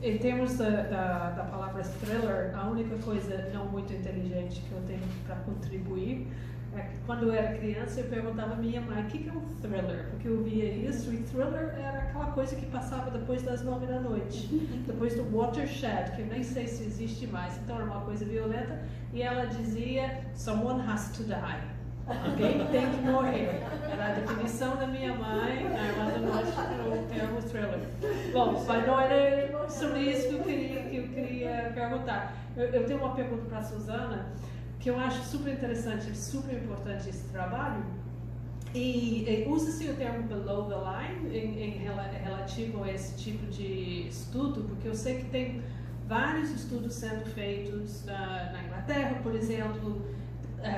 Em termos da palavra thriller, a única coisa não muito inteligente que eu tenho para contribuir é que quando eu era criança eu perguntava à minha mãe o que é um thriller, porque eu via isso e thriller era aquela coisa que passava depois das 9 da noite, depois do Watershed, que eu nem sei se existe mais, então era uma coisa violenta, e ela dizia someone has to die. Alguém tem que morrer. Era a definição da minha mãe na Irmã da Noite pelo termo thriller. Bom, mas não era sobre isso que eu queria perguntar. Eu tenho uma pergunta para a Suzana, que eu acho super interessante, super importante esse trabalho. E usa-se o termo below the line relativo a esse tipo de estudo, porque eu sei que tem vários estudos sendo feitos na Inglaterra, por exemplo,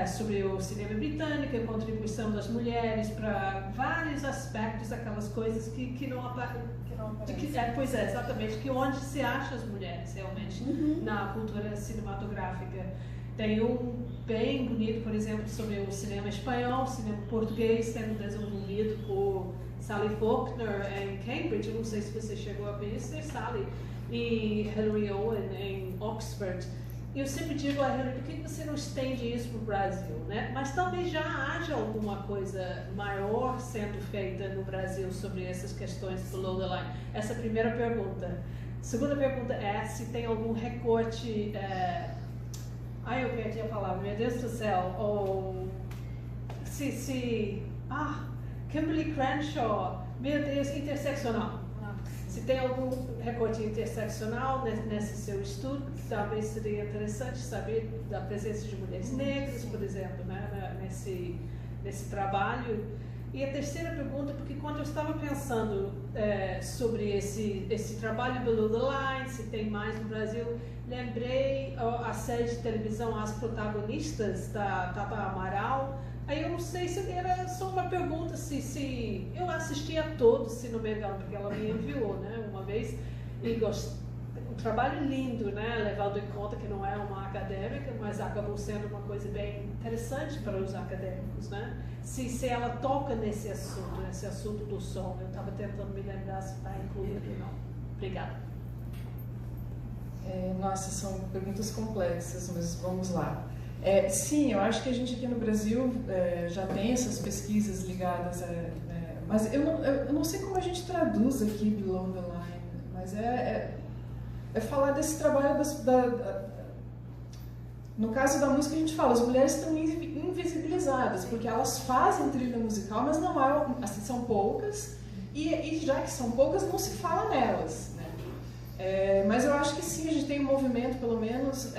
sobre o cinema britânico, a contribuição das mulheres para vários aspectos, aquelas coisas que não aparecem. Pois é, exatamente, que onde se acha as mulheres realmente na cultura cinematográfica. Tem um bem bonito, por exemplo, sobre o cinema espanhol, o cinema português sendo desenvolvido por Sally Faulkner em Cambridge, eu não sei se você chegou a conhecer Sally, e Hilary Owen em Oxford. Eu sempre digo a Hilary, por que você não estende isso para o Brasil, né? Mas talvez já haja alguma coisa maior sendo feita no Brasil sobre essas questões below the line. Essa é a primeira pergunta. Segunda pergunta é se tem algum recorte... eu perdi a palavra, meu Deus do céu. Ou... Kimberly Crenshaw, meu Deus, interseccional. Se tem algum recorte interseccional nesse seu estudo, talvez seria interessante saber da presença de mulheres negras, por exemplo, né, nesse trabalho. E a terceira pergunta, porque quando eu estava pensando sobre esse trabalho below the line, se tem mais no Brasil, lembrei a série de televisão As Protagonistas, da Tata Amaral. Aí eu não sei se era só uma pergunta, se eu assisti a todos, se não me engano, porque ela me enviou, né, uma vez, e um trabalho lindo, né, levando em conta que não é uma acadêmica, mas acabou sendo uma coisa bem interessante para os acadêmicos, né, se ela toca nesse assunto do som. Eu estava tentando me lembrar se está incluído ou não. Obrigada. Nossa, são perguntas complexas, mas vamos lá. Sim, eu acho que a gente aqui no Brasil já tem essas pesquisas ligadas mas eu não sei como a gente traduz aqui below the line, mas é falar desse trabalho no caso da música a gente fala, as mulheres estão invisibilizadas, porque elas fazem trilha musical, mas não assim, são poucas, e já que são poucas, não se fala nelas. Mas eu acho que sim, a gente tem um movimento, pelo menos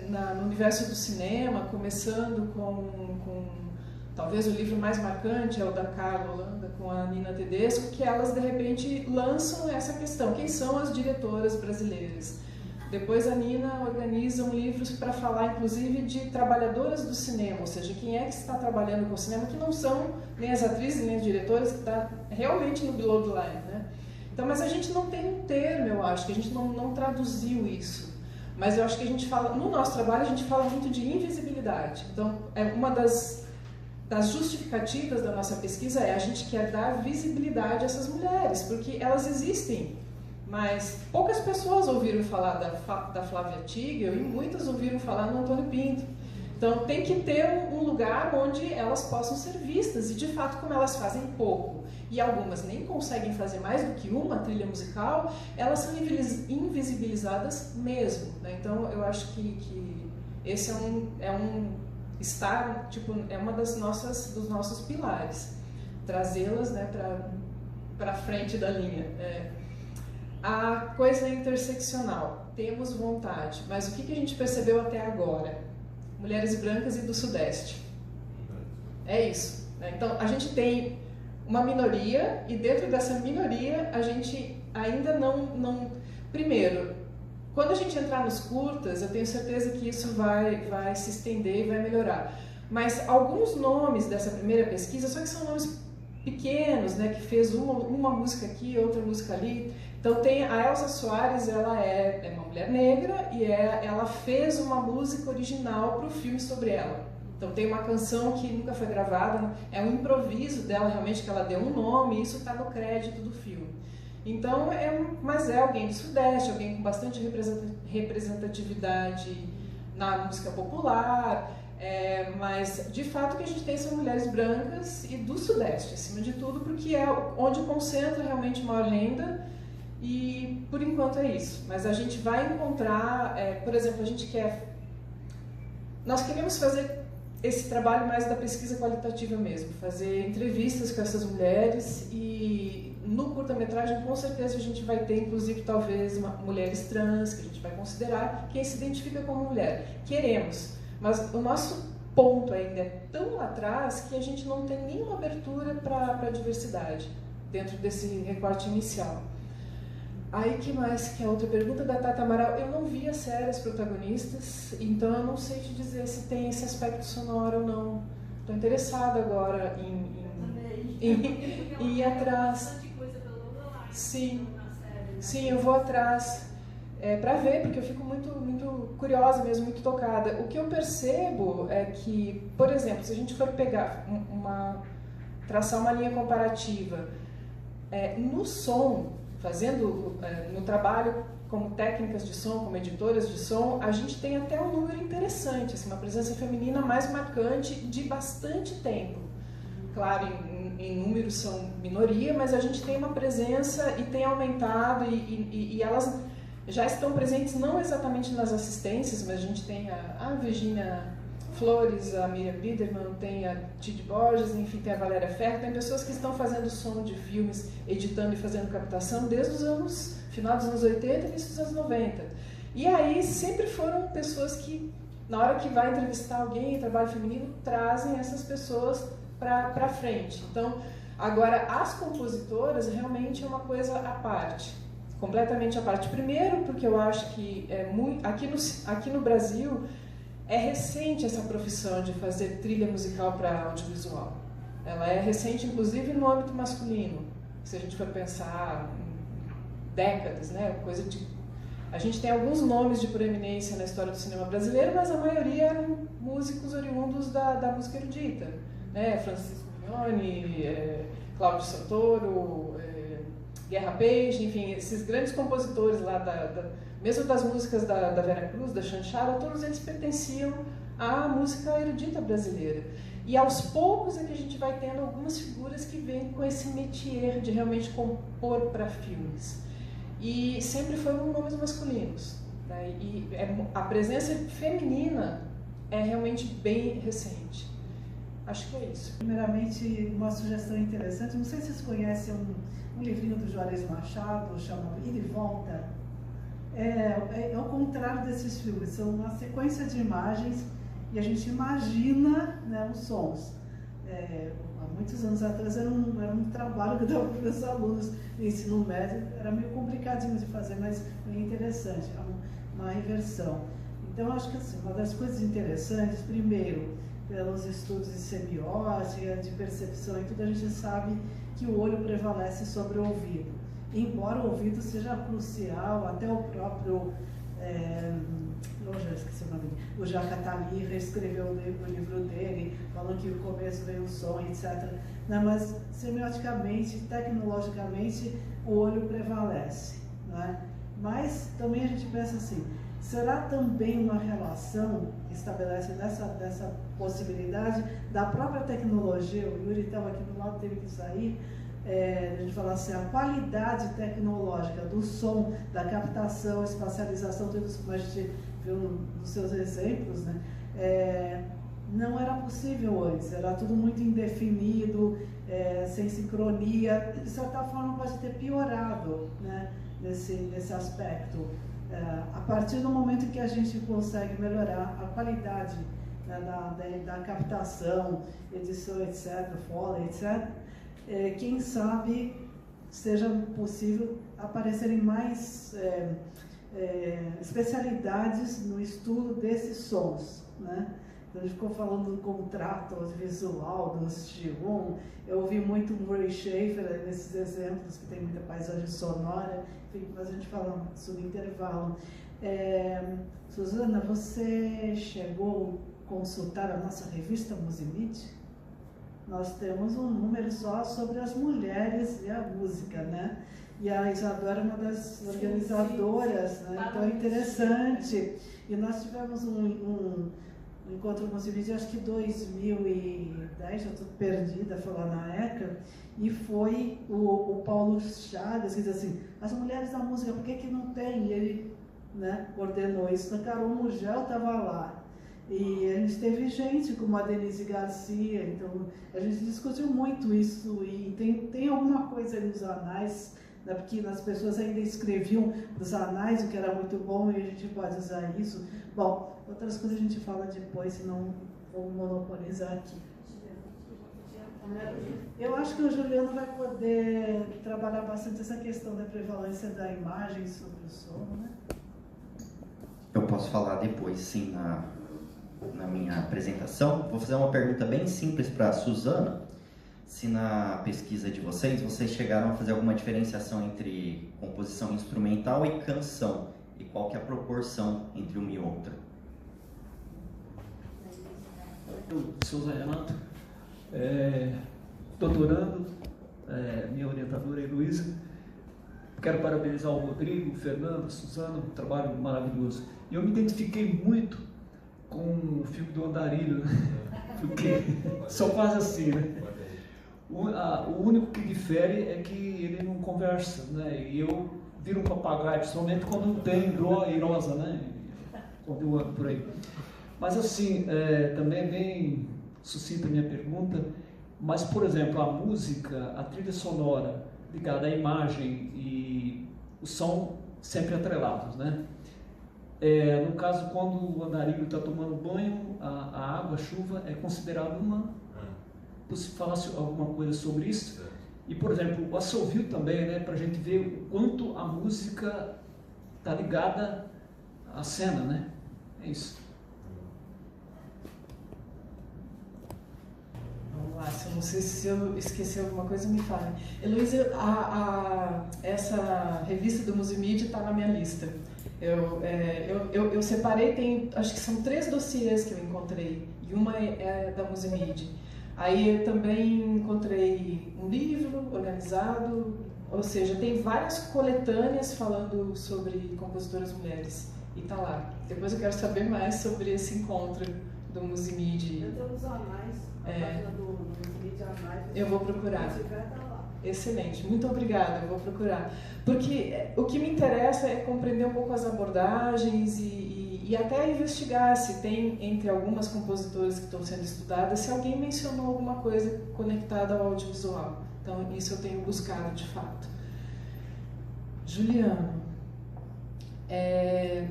no universo do cinema, começando com talvez o livro mais marcante é o da Carla Holanda com a Nina Tedesco, que elas de repente lançam essa questão, quem são as diretoras brasileiras? Depois a Nina organiza livros para falar inclusive de trabalhadoras do cinema, ou seja, quem é que está trabalhando com o cinema, que não são nem as atrizes nem as diretoras, que está realmente no below the line, né? Então, mas a gente não tem um termo, eu acho, que a gente não traduziu isso. Mas eu acho que a gente fala, no nosso trabalho a gente fala muito de invisibilidade. Então, uma das justificativas da nossa pesquisa é a gente quer dar visibilidade a essas mulheres, porque elas existem, mas poucas pessoas ouviram falar da Flávia Tigel e muitas ouviram falar no Antônio Pinto. Então tem que ter um lugar onde elas possam ser vistas, e de fato, como elas fazem pouco, e algumas nem conseguem fazer mais do que uma trilha musical, elas são invisibilizadas mesmo, né? Então eu acho que esse é uma dos nossos pilares, trazê-las, né, para frente da linha. A coisa interseccional, temos vontade, mas o que a gente percebeu até agora? Mulheres brancas e do Sudeste. É isso, né? Então a gente tem uma minoria, e dentro dessa minoria a gente ainda não... Primeiro, quando a gente entrar nos curtas, eu tenho certeza que isso vai se estender e vai melhorar. Mas alguns nomes dessa primeira pesquisa, só que são nomes pequenos, né, que fez uma música aqui, outra música ali. Então tem a Elza Soares, ela é uma mulher negra e ela fez uma música original para o filme sobre ela. Então tem uma canção que nunca foi gravada, é um improviso dela realmente, que ela deu um nome, e isso está no crédito do filme. Então, mas é alguém do Sudeste, alguém com bastante representatividade na música popular, mas de fato o que a gente tem são mulheres brancas e do Sudeste, acima de tudo, porque é onde concentra realmente maior renda, e por enquanto é isso. Mas a gente vai encontrar, por exemplo, nós queremos fazer esse trabalho mais da pesquisa qualitativa mesmo, fazer entrevistas com essas mulheres, e no curta-metragem com certeza a gente vai ter inclusive talvez mulheres trans, que a gente vai considerar quem se identifica como mulher. Queremos, mas o nosso ponto ainda é tão lá atrás que a gente não tem nenhuma abertura para a diversidade dentro desse recorte inicial. Aí, que mais? Que é outra pergunta da Tata Amaral. Eu não vi a série As Protagonistas, então eu não sei te dizer se tem esse aspecto sonoro ou não. Estou interessada agora em ir atrás. Sim, eu vou atrás para ver, porque eu fico muito curiosa mesmo, muito tocada. O que eu percebo é que, por exemplo, se a gente for pegar traçar uma linha comparativa no som, fazendo no trabalho como técnicas de som, como editoras de som, a gente tem até um número interessante, assim, uma presença feminina mais marcante de bastante tempo. Claro, em números são minoria, mas a gente tem uma presença e tem aumentado, e elas já estão presentes não exatamente nas assistências, mas a gente tem a Virginia Flores, a Miriam Biderman, tem a Tid Borges, enfim, tem a Valéria Ferro, tem pessoas que estão fazendo som de filmes, editando e fazendo captação desde os final dos anos 80 e início dos anos 90. E aí sempre foram pessoas que, na hora que vai entrevistar alguém em trabalho feminino, trazem essas pessoas para frente. Então, agora, as compositoras realmente é uma coisa à parte, completamente à parte. Primeiro, porque eu acho que aqui no Brasil é recente essa profissão de fazer trilha musical para audiovisual. Ela é recente, inclusive, no âmbito masculino. Se a gente for pensar em décadas, né? A gente tem alguns nomes de proeminência na história do cinema brasileiro, mas a maioria eram músicos oriundos da música erudita, né? Francisco Mignoni, Cláudio Santoro, Guerra Peixe, enfim, esses grandes compositores lá, mesmo das músicas da Vera Cruz, da Chanchara, todos eles pertenciam à música erudita brasileira. E aos poucos é que a gente vai tendo algumas figuras que vêm com esse métier de realmente compor para filmes. E sempre foram nomes masculinos, né? E a presença feminina é realmente bem recente. Acho que é isso. Primeiramente, uma sugestão interessante, não sei se vocês conhecem um livrinho do Juarez Machado, chamado Ida e Volta. É o contrário desses filmes, são uma sequência de imagens e a gente imagina, né, os sons. há muitos anos atrás era um trabalho que eu dava para os meus alunos no ensino médio, era meio complicadinho de fazer, mas é interessante, é uma reversão. Então, acho que assim, uma das coisas interessantes, primeiro, pelos estudos de semiótica, de percepção e tudo, a gente sabe que o olho prevalece sobre o ouvido. Embora o ouvido seja crucial, até o próprio, eu já esqueci o nome dele, o Jacques Attali reescreveu o livro dele, falando que no começo veio o som, etc. Não, mas semioticamente, tecnologicamente, o olho prevalece. Né? Mas também a gente pensa assim, será também uma relação que estabelece dessa possibilidade da própria tecnologia? O Yuri estava aqui do lado, teve que sair. A gente fala assim, a qualidade tecnológica do som, da captação, espacialização, tudo isso que a gente viu nos seus exemplos, né? Não era possível antes, era tudo muito indefinido, sem sincronia. De certa forma pode ter piorado, né, nesse aspecto. A partir do momento que a gente consegue melhorar a qualidade, né, da captação, edição, etc., Foley, etc., quem sabe seja possível aparecerem mais especialidades no estudo desses sons, né? Então, a gente ficou falando do contrato audiovisual, do G1, eu ouvi muito Murray Schafer nesses exemplos, que tem muita paisagem sonora, enfim, mas a gente fala sobre intervalo. Suzana, você chegou a consultar a nossa revista Musimid? Nós temos um número só sobre as mulheres e a música, né? E a Isadora é uma das organizadoras, né? Então é interessante. E nós tivemos um encontro Musimid, acho que 2010, já estou perdida, foi lá na ECA, e foi o Paulo Chagas que diz assim, as mulheres da música, por que não tem? E ele, né, ordenou isso. A Carol Mugel estava lá. E a gente teve gente como a Denise Garcia, então a gente discutiu muito isso, e tem alguma coisa nos anais, né, porque as pessoas ainda escreviam nos anais, o que era muito bom, e a gente pode usar isso. Bom, outras coisas a gente fala depois, senão vou monopolizar aqui. Eu acho que o Juliano vai poder trabalhar bastante essa questão da prevalência da imagem sobre o som, né? Eu posso falar depois, sim, na minha apresentação. Vou fazer uma pergunta bem simples para a Suzana. Se na pesquisa de vocês chegaram a fazer alguma diferenciação entre composição instrumental e canção, e qual que é a proporção entre uma e outra? Eu sou Zé Renato, doutorando, minha orientadora é Heloísa. Quero parabenizar o Rodrigo, o Fernando, a Suzana, um trabalho maravilhoso. E eu me identifiquei muito com o filme do Andarilho, né? Porque são quase assim, né? O único que difere é que ele não conversa, né? E eu viro um papagaio, principalmente quando não tem Dó e Rosa, né? Quando eu ando por aí. Mas assim, também é bem sucinta a minha pergunta, mas, por exemplo, a música, a trilha sonora ligada à imagem e o som sempre atrelados, né? No caso, quando o andarilho está tomando banho, a água, a chuva, é considerado uma... Você falasse alguma coisa sobre isso? E, por exemplo, o assovio também, né? Para a gente ver o quanto a música está ligada à cena, né? É isso. Vamos lá, se eu não sei se eu esqueci alguma coisa, me fale. Heloísa, essa revista do Musimid está na minha lista. Eu separei, acho que são 3 dossiês que eu encontrei, e uma é da Musimid. Aí eu também encontrei um livro organizado, ou seja, tem várias coletâneas falando sobre compositoras mulheres, e tá lá. Depois eu quero saber mais sobre esse encontro do Musimid. Eu tenho os anais, a página do Musimid Anais. Eu vou procurar. Excelente, muito obrigada, eu vou procurar. Porque o que me interessa é compreender um pouco as abordagens e até investigar se tem, entre algumas compositoras que estão sendo estudadas, se alguém mencionou alguma coisa conectada ao audiovisual. Então, isso eu tenho buscado, de fato. Juliano,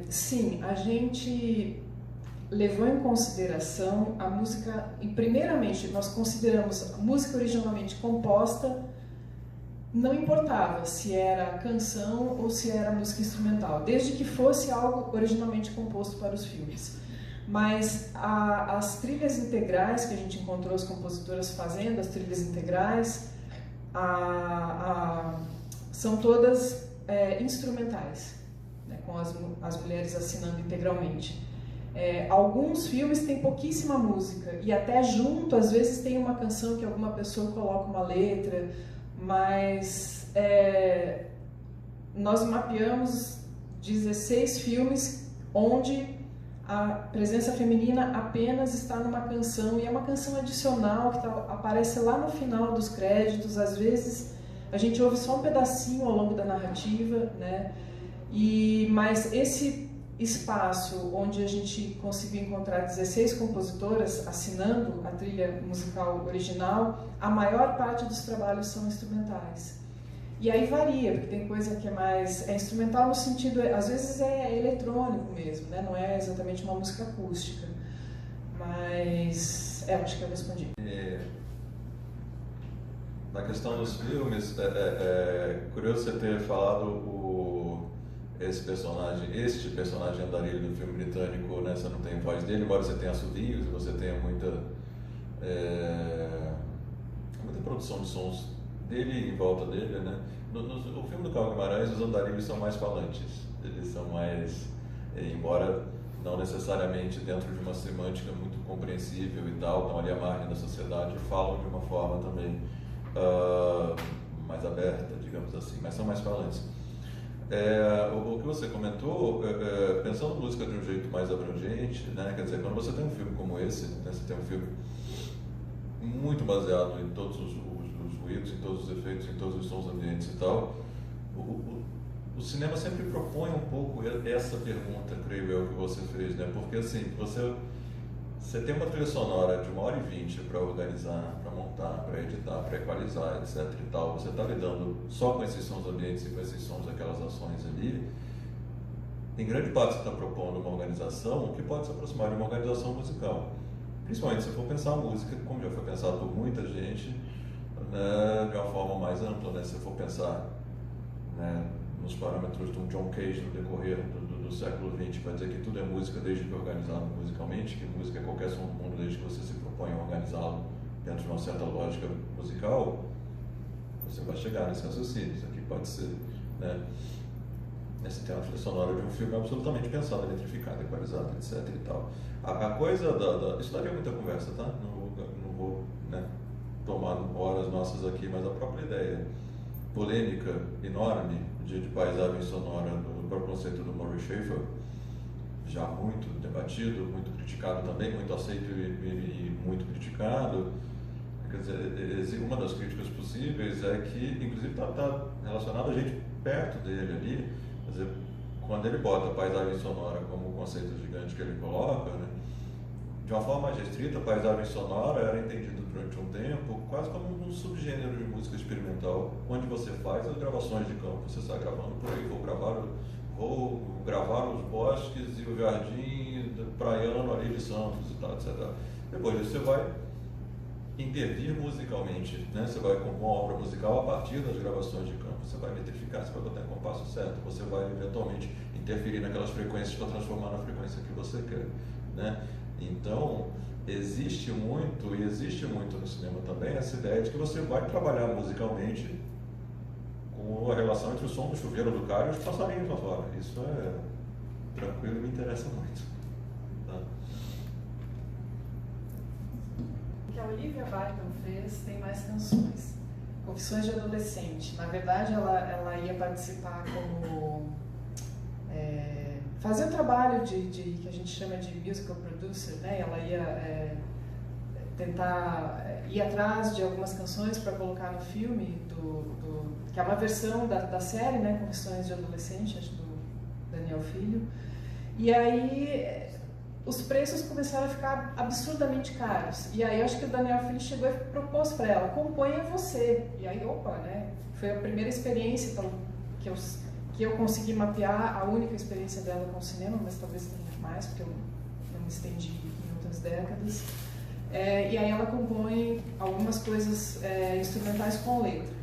sim, a gente levou em consideração a música, e primeiramente nós consideramos a música originalmente composta, não importava se era canção ou se era música instrumental, desde que fosse algo originalmente composto para os filmes. Mas as trilhas integrais que a gente encontrou as compositoras fazendo, as trilhas integrais, são todas instrumentais, né, com as mulheres assinando integralmente. Alguns filmes têm pouquíssima música e até junto, às vezes tem uma canção que alguma pessoa coloca uma letra, mas nós mapeamos 16 filmes onde a presença feminina apenas está numa canção, e é uma canção adicional que aparece lá no final dos créditos. Às vezes a gente ouve só um pedacinho ao longo da narrativa, né? Mas esse espaço onde a gente conseguiu encontrar 16 compositoras assinando a trilha musical original, a maior parte dos trabalhos são instrumentais. E aí varia, porque tem coisa que é instrumental no sentido, às vezes é eletrônico mesmo, né? Não é exatamente uma música acústica. Mas, acho que eu respondi. Na questão dos filmes, curioso você ter falado este personagem andarilho do filme britânico, né? Você não tem voz dele, embora você tenha assobios e você tenha muita produção de sons dele em volta dele, né? No filme do Carlos Guimarães, os andarilhos são mais falantes. Eles são mais, embora não necessariamente dentro de uma semântica muito compreensível e tal, estão ali à margem da sociedade, falam de uma forma também mais aberta, digamos assim, mas são mais falantes. O que você comentou, pensando música de um jeito mais abrangente, né? Quer dizer, quando você tem um filme como esse, né, você tem um filme muito baseado em todos os ruídos, em todos os efeitos, em todos os sons ambientes e tal, o cinema sempre propõe um pouco essa pergunta, creio eu, que você fez, né? Porque assim, você tem uma trilha sonora de 1h20 para organizar, para montar, para editar, para equalizar, etc e tal, você está lidando só com esses sons ambientes e com esses sons daquelas ações ali. Em grande parte você está propondo uma organização que pode se aproximar de uma organização musical. Principalmente se for pensar a música, como já foi pensado por muita gente, né, de uma forma mais ampla, né? Se for pensar, né, nos parâmetros de um John Cage no decorrer do século XX, vai dizer que tudo é música desde que é organizado musicalmente, que música é qualquer som do mundo desde que você se propõe a organizá-lo dentro de uma certa lógica musical, você vai chegar nesse raciocínio. Isso aqui pode ser, né, essa tem uma trilha sonora de um filme absolutamente pensado, eletrificado, equalizado, etc e tal. A coisa isso daria muita conversa, tá? Não vou, né, tomar horas nossas aqui, mas a própria ideia polêmica enorme de paisagem sonora do próprio conceito do Maurice Schaeffer, já muito debatido, muito criticado também, muito aceito e muito criticado. Quer dizer, uma das críticas possíveis é que, inclusive, está relacionado a gente perto dele ali. Quer dizer, quando ele bota a paisagem sonora como o conceito gigante que ele coloca, né, de uma forma mais restrita, a paisagem sonora era entendido durante um tempo quase como um subgênero de música experimental, onde você faz as gravações de campo. Você está gravando por aí, vou gravar os bosques e o jardim praiano ali de Santos e tal, etc. Depois disso você vai intervir musicalmente, né? Você vai compor uma obra musical a partir das gravações de campo. Você vai metrificar, você vai botar em compasso certo, você vai eventualmente interferir naquelas frequências para transformar na frequência que você quer, né? Então, existe muito no cinema também essa ideia de que você vai trabalhar musicalmente com a relação entre o som do chuveiro do carro e os passarinhos lá fora. Isso é tranquilo e me interessa muito. Tá? O que a Olivia Barton fez tem mais canções. Confissões de Adolescente. Na verdade, ela ia participar como... fazer o trabalho que a gente chama de musical producer, né? Ela ia tentar ir atrás de algumas canções para colocar no filme, que é uma versão da série, né? Confissões de Adolescente, acho, do Daniel Filho. E aí os preços começaram a ficar absurdamente caros. E aí acho que o Daniel Filho chegou e propôs para ela: componha você. E aí, opa, né? Foi a primeira experiência que eu consegui mapear, a única experiência dela com o cinema, mas talvez tenha mais, porque eu não me estendi em outras décadas. E aí ela compõe algumas coisas instrumentais com letra.